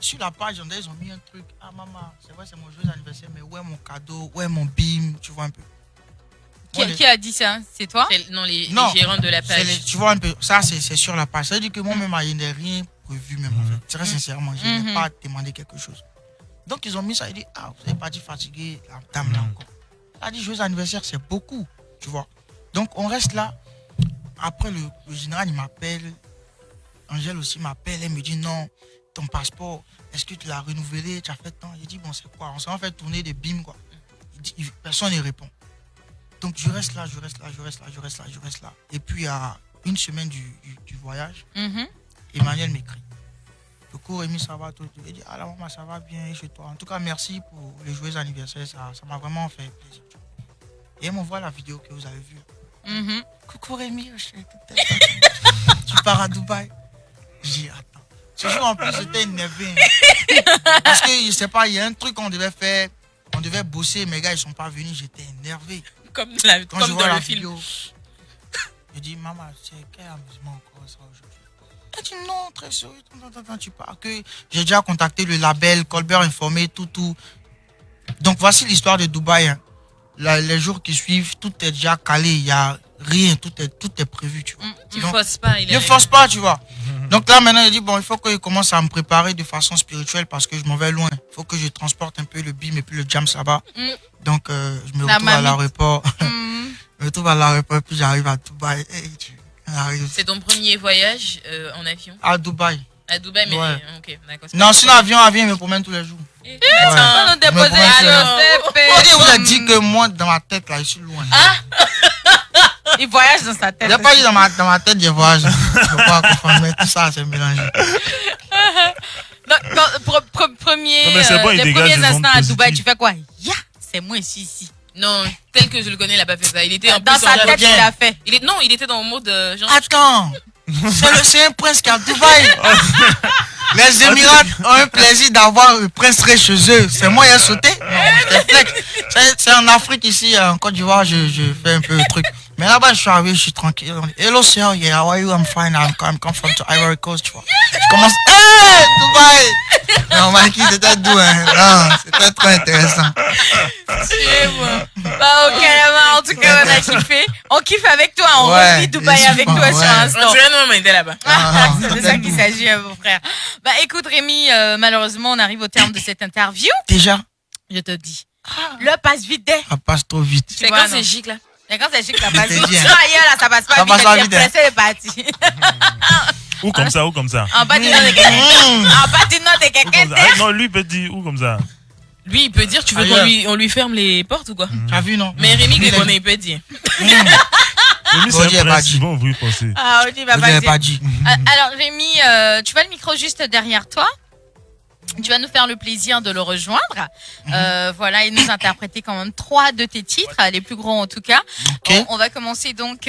sur la page, ils ont mis un truc. Ah, maman, c'est vrai, c'est mon joyeux anniversaire, mais où est mon cadeau? Où est mon bim? Tu vois un peu. Qui a dit ça? C'est toi? Non, les gérants de la page. Tu vois un peu, ça c'est sur la page. Ça veut dire que moi-même, il n'y a rien prévu, même en fait. Très sincèrement, je n'ai pas demandé quelque chose. Donc, ils ont mis ça, ils disent, ah, vous êtes parti fatigué, la dame là encore. Elle a dit, joyeux anniversaire, c'est beaucoup, tu vois. Donc, on reste là. Après, le général, il m'appelle. Angèle aussi m'appelle, elle me dit, non, ton passeport, est-ce que tu l'as renouvelé? Tu as fait tant? J'ai dit, bon, c'est quoi? On s'en fait tourner des bims, quoi. Personne ne répond. Donc, je reste là. Et puis, à une semaine du voyage, Emmanuel m'écrit. Le cours Rémi, ça va tout. Il dit, ah la maman, ça va bien chez toi. En tout cas, merci pour les joyeux anniversaires. Ça m'a vraiment fait plaisir. Et elle m'envoie la vidéo que vous avez vue. Coucou Rémi, tu pars à Dubaï. J'ai dit, attends. Ce jour en plus, j'étais énervé. Parce que, je sais pas, il y a un truc qu'on devait faire. On devait bosser, mes gars, ils sont pas venus, j'étais énervé. Comme Quand je vois dans la le film. vidéo, je dis, maman, c'est quel amusement encore ça aujourd'hui? Elle dit, non, très sérieux, tu pars. Que j'ai déjà contacté le label, Colbert informé, tout. Donc, voici l'histoire de Dubaï. Hein. Les jours qui suivent, tout est déjà calé, il n'y a rien, tout est prévu, tu vois. Tu forces pas. Je force pas, tu vois. Donc là, maintenant, il dit, bon, il faut que je commence à me préparer de façon spirituelle parce que je m'en vais loin. Il faut que je transporte un peu le bim et puis le jams là-bas. Donc, je me retrouve à l'aéroport. Je me retrouve à l'aéroport, puis j'arrive à Dubaï. C'est ton premier voyage en avion? À Dubaï. À Dubaï, mais ouais. Ok, d'accord. Non, sinon l'avion, il me promène tous les jours. Tu vas nous déposer à On vous a dit que moi, dans ma tête, là, je suis loin. Il voyage dans sa tête. Il n'y a pas dit dans ma tête, je voyage. Je ne peux pas confirmer, tout ça, c'est mélangé. Les premiers instants à Dubaï, tu fais quoi? C'est moi ici. Non, tel que je le connais, il n'a pas fait ça. Il était en dans sa tête, il a fait. Non, il était dans le mode genre. Attends, c'est un prince qui est à Dubaï. Les Émirats ont un plaisir d'avoir un prince très chez eux. C'est moi qui ai sauté. C'est en Afrique ici, en Côte d'Ivoire, je fais un peu le truc. Mais là-bas, je suis arrivé, je suis tranquille. Hello, sir, yeah, how are you? I'm fine. I'm come from Ivory Coast, tu vois. Je commence, hey, Dubaï! Non, Mikey, c'était doux, hein. Non, c'était trop intéressant. Bah, ok, en tout cas, on a kiffé. On kiffe avec toi, on revit Dubaï avec toi sur Insta. On était là-bas. C'est de ça qu'il s'agit, mon frère. Bah, écoute, Rémi, malheureusement, on arrive au terme de cette interview. Déjà? Je te dis. Le passe vite, ça passe trop vite. C'est quand c'est chic, là? C'est quand c'est chic, ça passe vite. Ailleurs, là, ça passe pas vite. C'est pressé, le parti. Ou comme ça. En bas du nom de quelqu'un. En bas du nom de quelqu'un. Non, lui peut dire ou comme ça. Lui, il peut dire, tu veux qu'on lui ferme les portes ou quoi? Tu as vu, non? Mais Rémi, il peut dire. Rémi, c'est un prince, ils vont ouvrir penser. Oli va pas dire. Alors, Rémi, tu vois le micro juste derrière toi? Tu vas nous faire le plaisir de le rejoindre. Voilà, et nous interpréter quand même 3 de tes titres, les plus gros en tout cas. Okay. On va commencer donc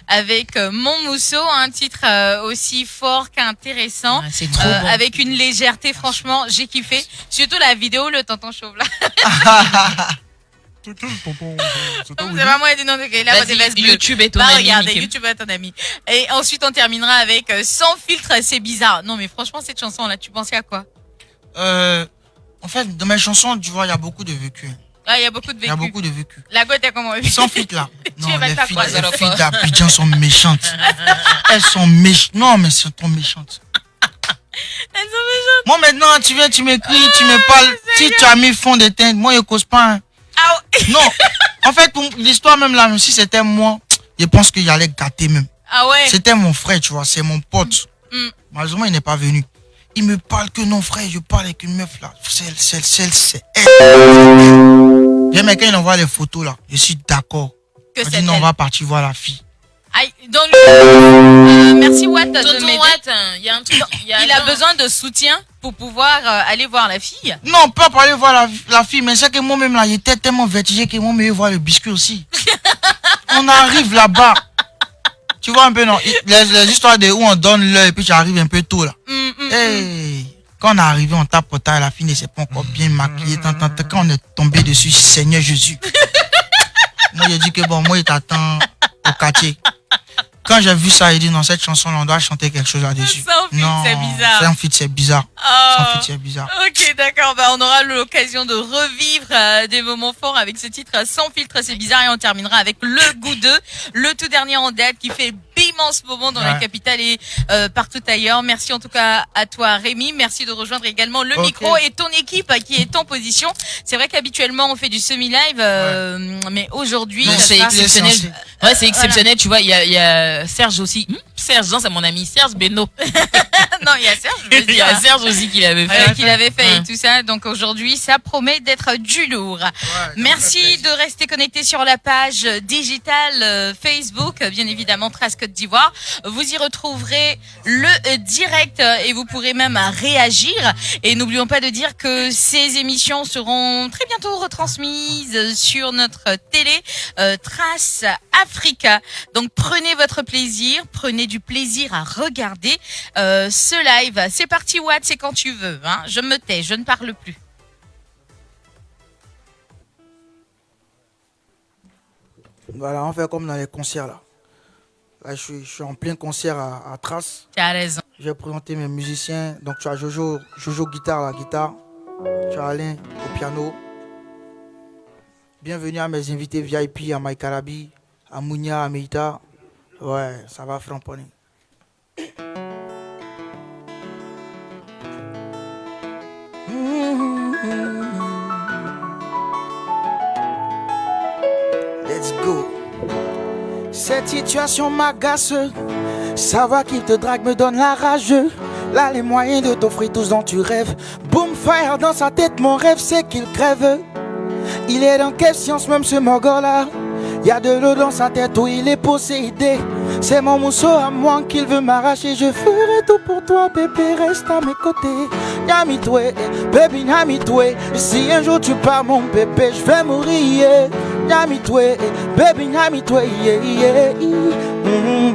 avec Mon Mousseau, un titre aussi fort qu'intéressant, c'est trop bon. avec une légèreté, franchement, j'ai kiffé. Surtout la vidéo, le tonton chauve là. C'est pas moi, non, il a des vestes bleues. YouTube est ton ami. Regardez, YouTube est ton ami. Et ensuite, on terminera avec Sans filtre, c'est bizarre. Non, mais franchement, cette chanson-là, tu pensais à quoi? En fait, dans mes chansons, tu vois, il y a beaucoup de vécu. Ah, il y a beaucoup de vécu. La goûte est comment? Sans filtre là. Non, les filles d'Abidjan sont méchantes. Elles sont méchantes. Non, mais elles sont trop méchantes. Elles sont méchantes. Moi, maintenant, tu viens, tu m'écris, tu me parles. Si tu as mis fond de teinte, moi, je cause pas. Hein. Ah, non. En fait, pour l'histoire même là, même si c'était moi, je pense qu'il allait gâter même. Ah ouais? C'était mon frère, tu vois, c'est mon pote. Malheureusement, il n'est pas venu. Il me parle que non, frère, je parle avec une meuf là. C'est elle. J'aime quand il envoie les photos là. Je suis d'accord. Que c'est non, on va partir voir la fille. Aïe, donc, merci Watt de m'aider. Il y a un truc. Il a besoin de soutien pour pouvoir aller voir la fille. Non, pas pour aller voir la fille, mais c'est que moi-même là, j'étais tellement vertigé que moi-même je veux voir le biscuit aussi. On arrive là-bas. Tu vois un peu, non? Les histoires de où on donne l'heure et puis tu arrives un peu tôt là. Hey, quand on est arrivé, on tape au taille, la fille ne s'est pas encore bien maquillée. Quand on est tombé dessus, Seigneur Jésus. Moi, j'ai dit que bon, moi, il t'attend au quartier. Quand j'ai vu ça, il dit non, cette chanson, on doit chanter quelque chose là-dessus. Sans feat, c'est bizarre. Sans feat, c'est bizarre. Sans feat, c'est bizarre. Ok, d'accord. Bah, on aura l'occasion de revivre des moments forts avec ce titre Sans filtre, c'est bizarre. Et on terminera avec Le Goût 2, le tout dernier en date qui fait d'immenses moments dans la capitale et partout ailleurs. Merci en tout cas à toi, Rémi. Merci de rejoindre également le micro et ton équipe qui est en position. C'est vrai qu'habituellement, on fait du semi-live, mais aujourd'hui, c'est exceptionnel. Ouais, c'est exceptionnel. Tu vois, il y a Serge aussi. Serge. Non, c'est mon ami Serge Beno. Non, il y a Serge. Il y a Serge aussi qui l'avait fait. Qu'il avait fait et tout ça. Donc aujourd'hui, ça promet d'être du lourd. Merci de rester connecté sur la page digitale Facebook, bien évidemment Trace Côte d'Ivoire. Vous y retrouverez le direct et vous pourrez même réagir. Et n'oublions pas de dire que ces émissions seront très bientôt retransmises sur notre télé Trace Africa. Donc prenez votre plaisir, prenez du plaisir à regarder ce live. C'est parti Watt, c'est quand tu veux. Hein. Je me tais, je ne parle plus. Voilà, on fait comme dans les concerts là. Là, je suis en plein concert à Trace. Tu as raison. Je vais présenter mes musiciens. Donc tu as Jojo guitare, la guitare. Tu as Alain au piano. Bienvenue à mes invités VIP, à Mike Arabi, à Mounia, à Meita. Ouais, ça va framponner. Let's go. Cette situation m'agace. Savoir qu'il te drague me donne la rage. Là, les moyens de t'offrir tout ce dont tu rêves. Boom, fire dans sa tête, mon rêve c'est qu'il crève. Il est dans quelle science même ce mogol-là? Y'a de l'eau dans sa tête où il est possédé. C'est mon mousseau à moi qu'il veut m'arracher. Je ferai tout pour toi, bébé, reste à mes côtés. Namitoué, baby, namitoué. Si un jour tu pars, mon bébé, je vais mourir. Namitoué, baby, namitoué, yeah, yeah.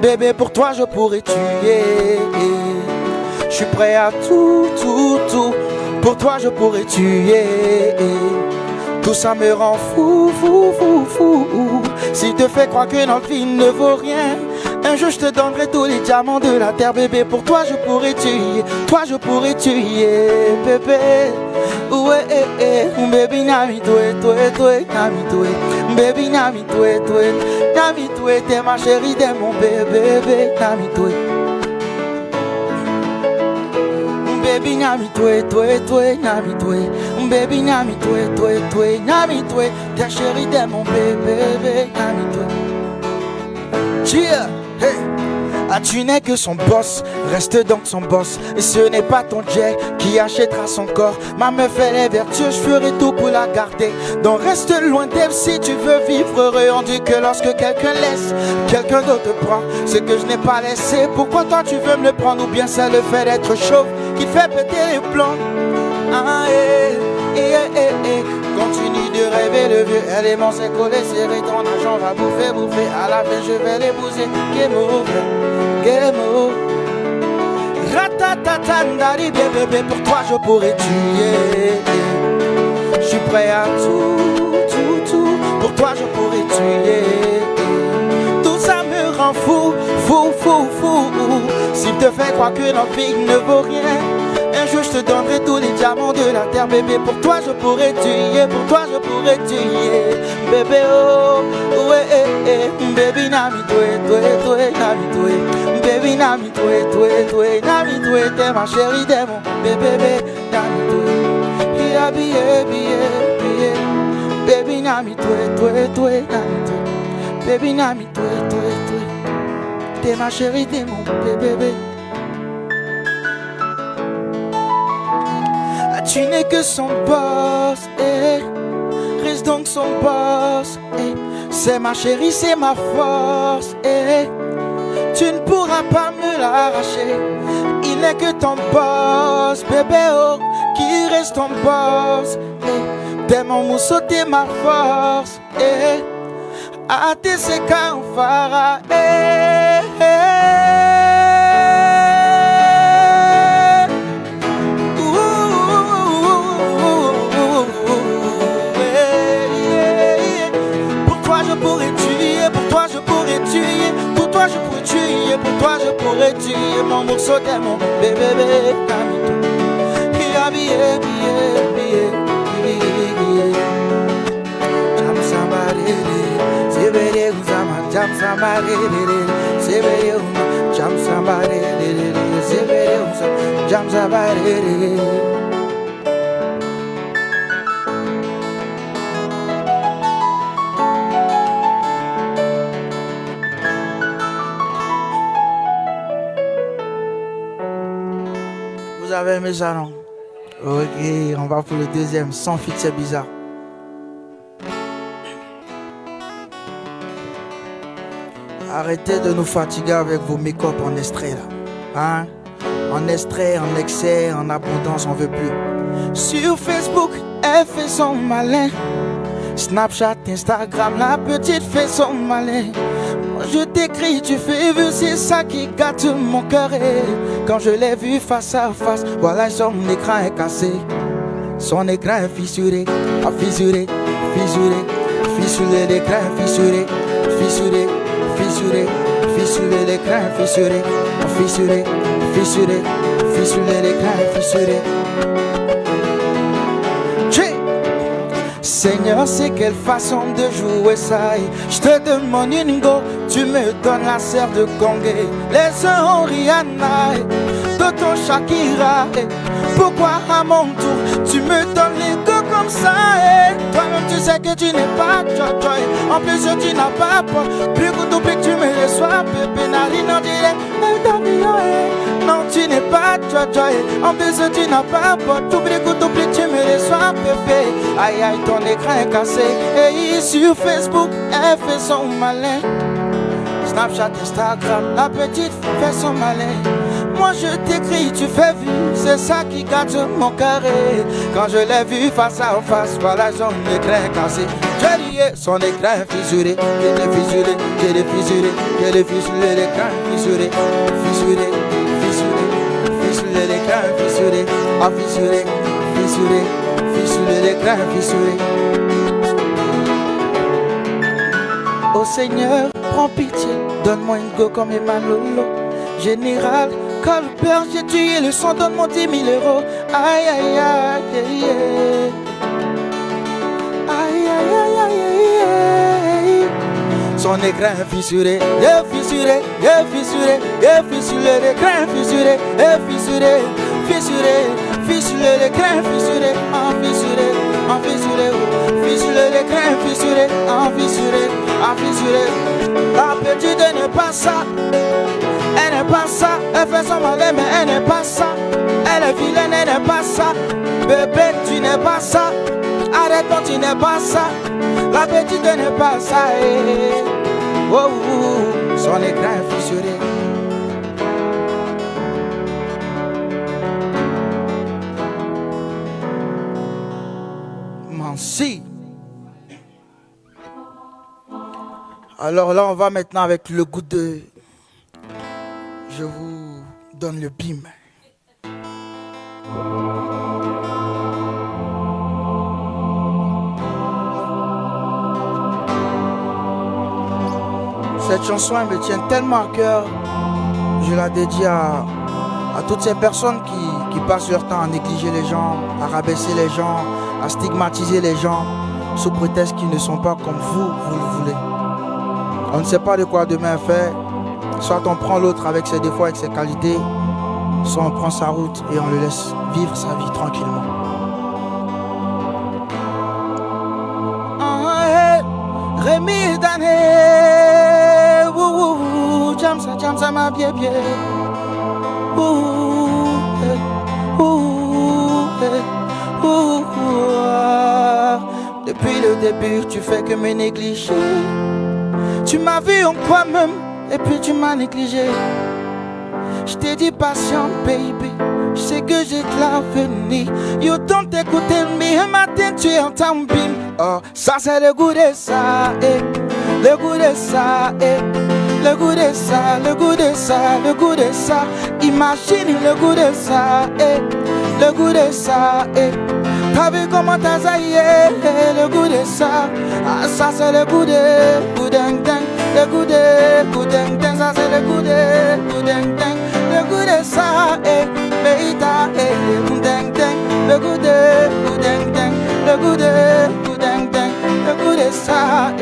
Bébé, pour toi, je pourrais tuer. Je suis prêt à tout. Pour toi, je pourrais tuer. Tout ça me rend fou. Si te fais croire que notre vie ne vaut rien, un jour je te donnerai tous les diamants de la terre, bébé. Pour toi je pourrais tuer, toi je pourrais tuer, bébé. Ouais, baby, nami toi, nami toi, baby, nami toi, t'es ma chérie, t'es mon bébé, nami toi. Baby, nami toi, nami toi. Baby, nami toi, nami toi. Ta chérie, t'es mon bébé, nami toi. Cheer, hey. Ah, tu n'es que son boss, reste donc son boss. Et ce n'est pas ton jet qui achètera son corps. Ma meuf elle est vertueuse, je ferai tout pour la garder. Donc reste loin d'elle si tu veux vivre heureux. On dit que lorsque quelqu'un laisse, quelqu'un d'autre prend ce que je n'ai pas laissé. Pourquoi toi tu veux me le prendre? Ou bien c'est le fait d'être chauve qui fait péter les plombs. Ah, continue de rêver, le vieux élément s'est collé, serré, ton argent va bouffer, à la fin je vais l'épouser. Game over. Ratatatandari, bébé, pour toi je pourrais tuer. Je suis prêt à tout, pour toi je pourrais tuer. Tout ça me rend fou. S'il te fait croire que notre vie ne vaut rien, un jour je te donnerai tous les diamants de la terre, bébé. Pour toi je pourrais tuer, bébé, oh, ouais, baby, nami toi, nami toi, baby, nami toi, nami toi, t'es ma chérie, t'es mon bébé, nami toi, yeah, baby, nami toi, nami toi, baby, nami toi, t'es ma chérie, t'es mon bébé. Tu n'es que son boss, reste donc son boss, c'est ma chérie, c'est ma force, tu ne pourras pas me l'arracher. Il n'est que ton boss, bébé, oh, qui reste ton boss, t'es mon mousseau, t'es ma force, à tes séquins en fara, pour toi je pourrais tuer mon morceau de mon bébé, nami toi, jam somebody, sebere uzama, jam somebody, sebere uzama, jam somebody, sebere uzama, jam somebody. Vous avez aimé ça, non? Ok, on va pour le deuxième. Sans feat, c'est bizarre. Arrêtez de nous fatiguer avec vos make-up en extrait, là. Hein? En extrait, en excès, en abondance, on veut plus. Sur Facebook, elle fait son malin. Snapchat, Instagram, la petite fait son malin. Moi je t'écris, tu fais vu, c'est ça qui gâte mon cœur. Et quand je l'ai vu face à face, voilà son écran est cassé. Son écran est fissuré, fissuré, fissuré, fissuré, l'écran est fissuré, fissuré, fissuré, fissuré, l'écran est fissuré, fissuré, fissuré, fissuré, l'écran est fissuré. Seigneur, c'est quelle façon de jouer ça. Je te demande une go, tu me donnes la serre de Kongé. Les uns ont Rihanna, d'autres Shakira. Pourquoi à mon tour, tu me donnes les go comme ça? Toi-même tu sais que tu n'es pas joy. En plus tu n'as pas peur. Plus que t'oublies que tu me reçois, bébé narine en direct. Non, tu n'es pas joy. En plus tu n'as pas peur. T'oublies que tu me reçois, bébé. Aïe aïe, ton écran est cassé. Et sur Facebook, elle fait son malin. Snapchat, Instagram, la petite fait son malin. Moi je t'écris, tu fais vu, c'est ça qui gâte mon carré. Quand je l'ai vu face à face, voilà son écran est cassé. Je riais, son écran est fissuré, il est fissuré, il est fissuré, il est fissuré, l'écran est fissuré, fissuré, fissuré, fissuré, l'écran est fissuré, fissuré, fissuré, fissuré, l'écran est fissuré. Oh Seigneur, prends pitié, donne-moi une go comme Emanolo. Général, Colbert, j'ai tué le son, donne-moi 10 000 euros. Aïe aïe aïe aïe aïe. Aïe aïe aïe aïe aïe. Son écran est fissuré, fissuré, fissuré, fissuré, l'écran est fissuré, fissuré, fissuré, fissuré, l'écran est fissuré, fissuré, fissuré, fissuré, l'écran est fissuré, fissuré, fissuré. La petite n'est pas ça. Elle n'est pas ça, elle fait son malin mais elle n'est pas ça. Elle est vilaine, elle n'est pas ça. Bébé, tu n'es pas ça. Arrête-toi, tu n'es pas ça. La petite n'est pas ça. Oh, oh, son écran est fissuré. Merci. Alors là, on va maintenant avec le goût de... Je vous donne le bim. Cette chanson elle me tient tellement à cœur. Je la dédie à toutes ces personnes qui passent leur temps à négliger les gens, à rabaisser les gens, à stigmatiser les gens sous prétexte qu'ils ne sont pas comme vous le voulez. On ne sait pas de quoi demain est fait. Soit on prend l'autre avec ses défauts, avec ses qualités, soit on prend sa route et on le laisse vivre sa vie tranquillement. Rémi Dané, jam ça ma bien. Depuis le début, tu fais que me négliger. Tu m'as vu en toi-même. Et puis tu m'as négligé. Je t'ai dit patiente baby. Je sais que j'ai de l'avenir. Yo don't t'écouter mais un matin tu entends bim. Oh ça c'est le goût de ça le goût de ça le goût de ça, le goût de ça, le goût de ça. Imagine le goût de ça le goût de ça T'as vu comment t'as zaillé le goût de ça. Ah ça c'est le goût de boudin-ding. Le goût de boudin-ding. Ça c'est le goût de boudin-ding. Le goût de ça Beita boudin-ding. Le goût de boudin-ding. Le goût de boudin-ding. Le goût de ça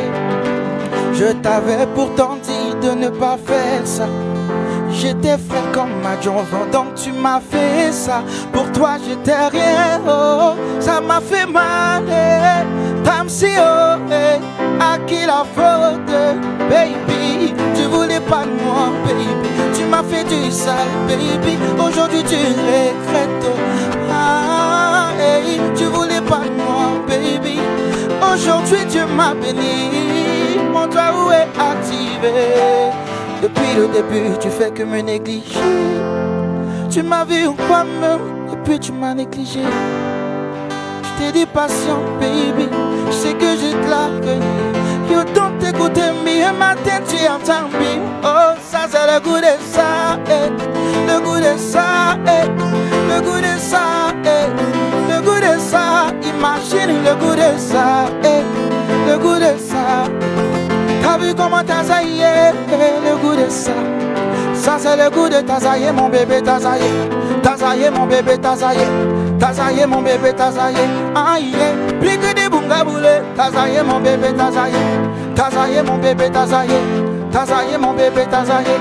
Je t'avais pourtant dit de ne pas faire ça. J'étais frère comme ma Jonvan, donc tu m'as fait ça. Pour toi j'étais rien, oh, ça m'a fait mal. Tamsi, oh, à qui la faute, baby? Tu voulais pas de moi, baby. Tu m'as fait du sale, baby. Aujourd'hui tu regrettes. Ah, hey, tu voulais pas de moi, baby. Aujourd'hui Dieu m'a béni. Mon doigt où est activé. Depuis le début tu fais que me négliger. Tu m'as vu ou quoi même, et puis tu m'as négligé. Je t'ai dit patient, baby. Je sais que je te largue. You don't écoute me, et matin tu entends me. Oh, ça c'est le goût de ça, eh. Le goût de ça, eh. Le goût de ça, eh. Le goût de ça, imagine le goût de ça, eh. Le goût de ça. T'as vu comment t'as zaillé, eh. Le goût de ça. Ça c'est le goût de tazailler mon bébé, tazailler. Tazailler mon bébé, tazailler. Tazailler mon bébé, tazailler. Aïe, plus que des bungaboulés. Tazailler mon bébé, tazailler. Tazailler mon bébé, tazailler. Tazailler mon bébé, tazailler.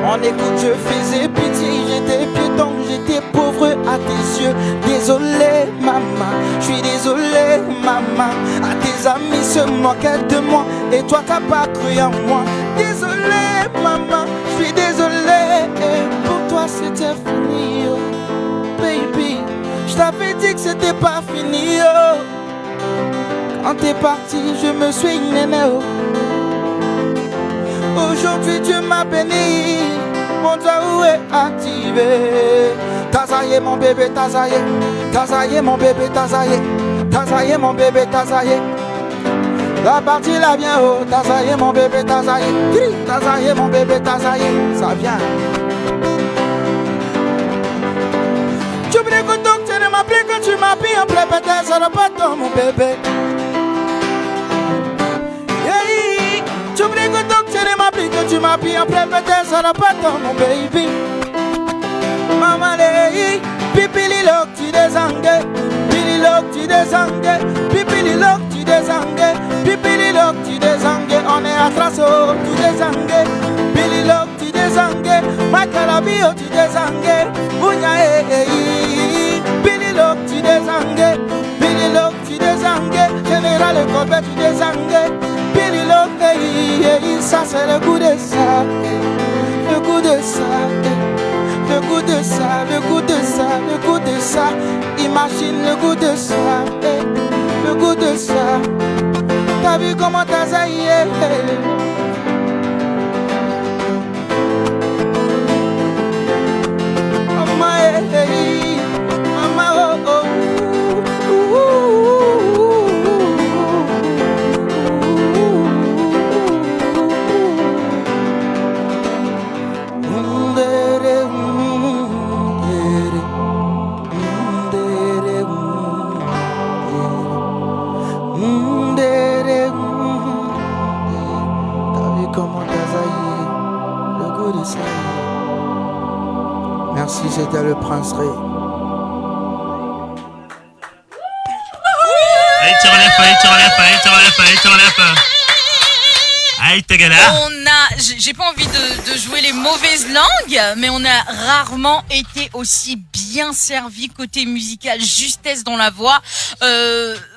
En écoute, je faisais pitié. J'étais piéton, j'étais pauvre à tes yeux. Désolé, maman. Je suis désolé, maman. À tes amis se moquaient de moi. Et toi, t'as pas cru en moi. Désolé, maman. Je suis désolé. Et pour toi, c'était fini. Oh. Baby, je t'avais dit que c'était pas fini, oh. Quand t'es parti, je me suis néné, oh. Aujourd'hui Dieu m'a béni. Mon doigt où est activé. Tazaillé mon bébé, tazaillé. Tazaillé mon bébé, tazaillé. Tazaillé mon bébé, tazaillé. La partie là vient, oh. Tazaillé mon bébé, tazaillé. Tazaillé mon bébé, tazaillé. Ça vient. Tu me dégoûtes donc, tu ne m'appelles que tu m'appuies en plein pétard, ça n'a pas ton mon bébé. Yeah. Tu me dégoûtes donc, tu ne m'appelles que tu m'appuies en plein pétard, ça n'a pas ton mon baby. Maman, les pipi lilok, tu désangues. Pipi lilok, tu désangues. Pipi lilok, tu désangues. Pipi lilok, tu désangues. On est à Trasso, tu désangues. Pipi lilok, tu désangues. Macarabio, tu désangues. Bounya, Billy Lok, tu désangues. Billy Lok, tu désangues. Général Colbert, tu désangues. Billy Lok, ça c'est le goût de ça. Le goût de ça. Le goût de ça. Le goût de ça. Le goût de ça. Imagine le goût de ça. Le goût de ça. T'as vu comment t'as zaillé? Hey, mama, oh, oh. T'as vu comment t'as zaillé? Le goût de ça. Merci, c'était le Prince Ray. Allez, tu relèves. Aïe, t'es galère. J'ai pas envie de jouer les mauvaises langues, mais on a rarement été aussi bien servi côté musical, justesse dans la voix.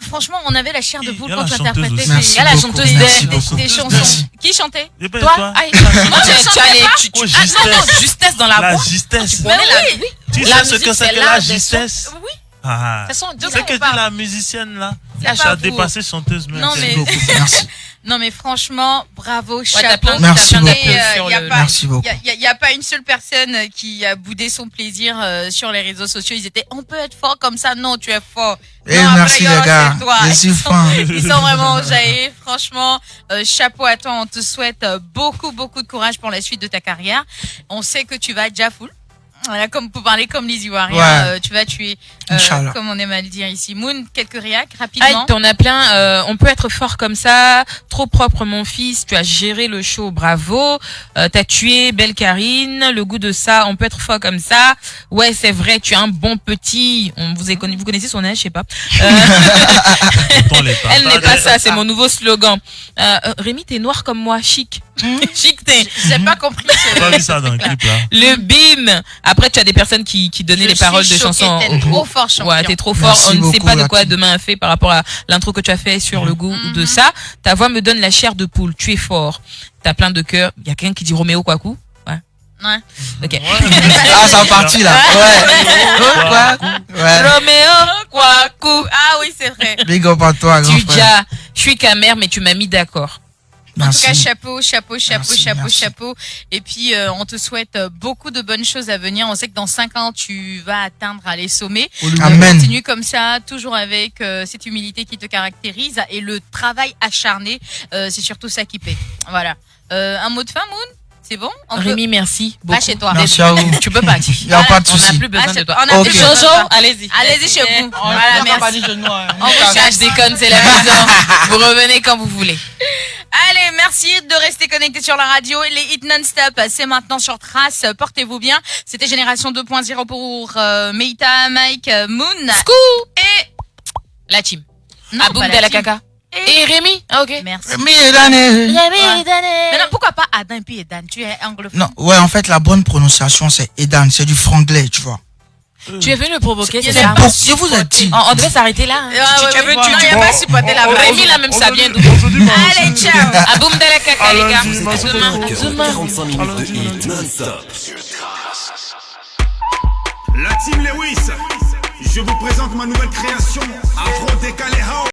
Franchement, on avait la chair de poule quand tu interprétais. Il y a la chanteuse des chansons. Merci. Qui chantait? Toi? Aïe, moi, justesse dans la voix. La justesse. Mais oui. Tu sais ce que c'est que la justesse? Oui. Ah, De toute façon, c'est que dit la musicienne là. C'est Ça a pas dépassé chanteuse même. Non, mais Merci. non mais franchement, bravo, Ouais, chapeau. Merci beaucoup. Merci beaucoup. Il y a pas une seule personne qui a boudé son plaisir sur les réseaux sociaux. Ils étaient, on peut être fort comme ça. Non, tu es fort. Eh, non, merci après, les gars. Je suis fan. Ils sont vraiment enjaillés. Franchement, chapeau à toi. On te souhaite beaucoup de courage pour la suite de ta carrière. On sait que tu vas être déjà full. Voilà, comme pour parler comme les Ivoiriens, tu vas tuer, comme on aime à le dire ici. Moon, quelques réacs rapidement. Ah, t'en as plein. On peut être fort comme ça, trop propre mon fils. Tu as géré le show, bravo. T'as tué Belle Karine, le goût de ça. On peut être fort comme ça. Ouais, c'est vrai. Tu es un bon petit. Vous connaissez son âge, je sais pas. Elle n'est pas ça. C'est mon nouveau slogan. Rémi, t'es noir comme moi, chic. Chic, t'es. J'ai pas compris. J'ai pas vu ça dans le clip là. Le bim. Après, tu as des personnes qui donnaient les paroles de chansons. T'es trop fort, champion. Ouais, t'es trop fort. Merci On ne sait beaucoup, pas de quoi Latine. demain a fait par rapport à l'intro que tu as fait sur le goût de ça. Ta voix me donne la chair de poule. Tu es fort. T'as plein de cœur. Il y a quelqu'un qui dit Roméo Kwaku. Ouais. Non, Ok. Ah, ça va partir là. Ouais. Roméo, Kwaku. Ah oui, c'est vrai. Big up à toi, grand frère. Tudja, je suis Camer, mais tu m'as mis d'accord. En tout cas, Merci. chapeau. Et puis, on te souhaite beaucoup de bonnes choses à venir. On sait que dans 5 ans, tu vas atteindre les sommets. Amen. Continue comme ça, toujours avec cette humilité qui te caractérise et le travail acharné. C'est surtout ça qui paie. Voilà. Un mot de fin, Moon? C'est bon? Rémi, merci beaucoup. Va chez toi. Merci à vous. Tu peux partir. Il n'y a pas de On n'a souci. plus besoin de toi. On a Ok. plus besoin de Jojo, toi. allez-y. Allez-y chez vous. Voilà, merci. On vous cherche, je déconne, c'est la maison. Vous revenez quand vous voulez. Allez, merci de rester connectés sur la radio. Les hits non-stop, c'est maintenant sur Trace. Portez-vous bien. C'était Génération 2.0 pour Meita, Mike, Moon. Et La team. Non, Aboum pas de la la team. caca. Et Rémi. Ah, ok. Merci. Rémi, Maintenant, pourquoi pas Adam et puis Edan? Tu es anglophone. Non, ouais, en fait, la bonne prononciation, c'est Edan. C'est du franglais, tu vois. Tu es venu le provoquer, c'est C'est ça? pour je vous ai dit. On devait s'arrêter là. hein. Tu n'as pas supporté la blague. Rémi, là, même ça vient d'où? Allez, ciao. Aboum de la caca, les gars. Vous êtes sur Demain. votre cœur de 45 minutes de hit non-stop. La team Lewis, je vous présente ma nouvelle création, Afro Décalé House.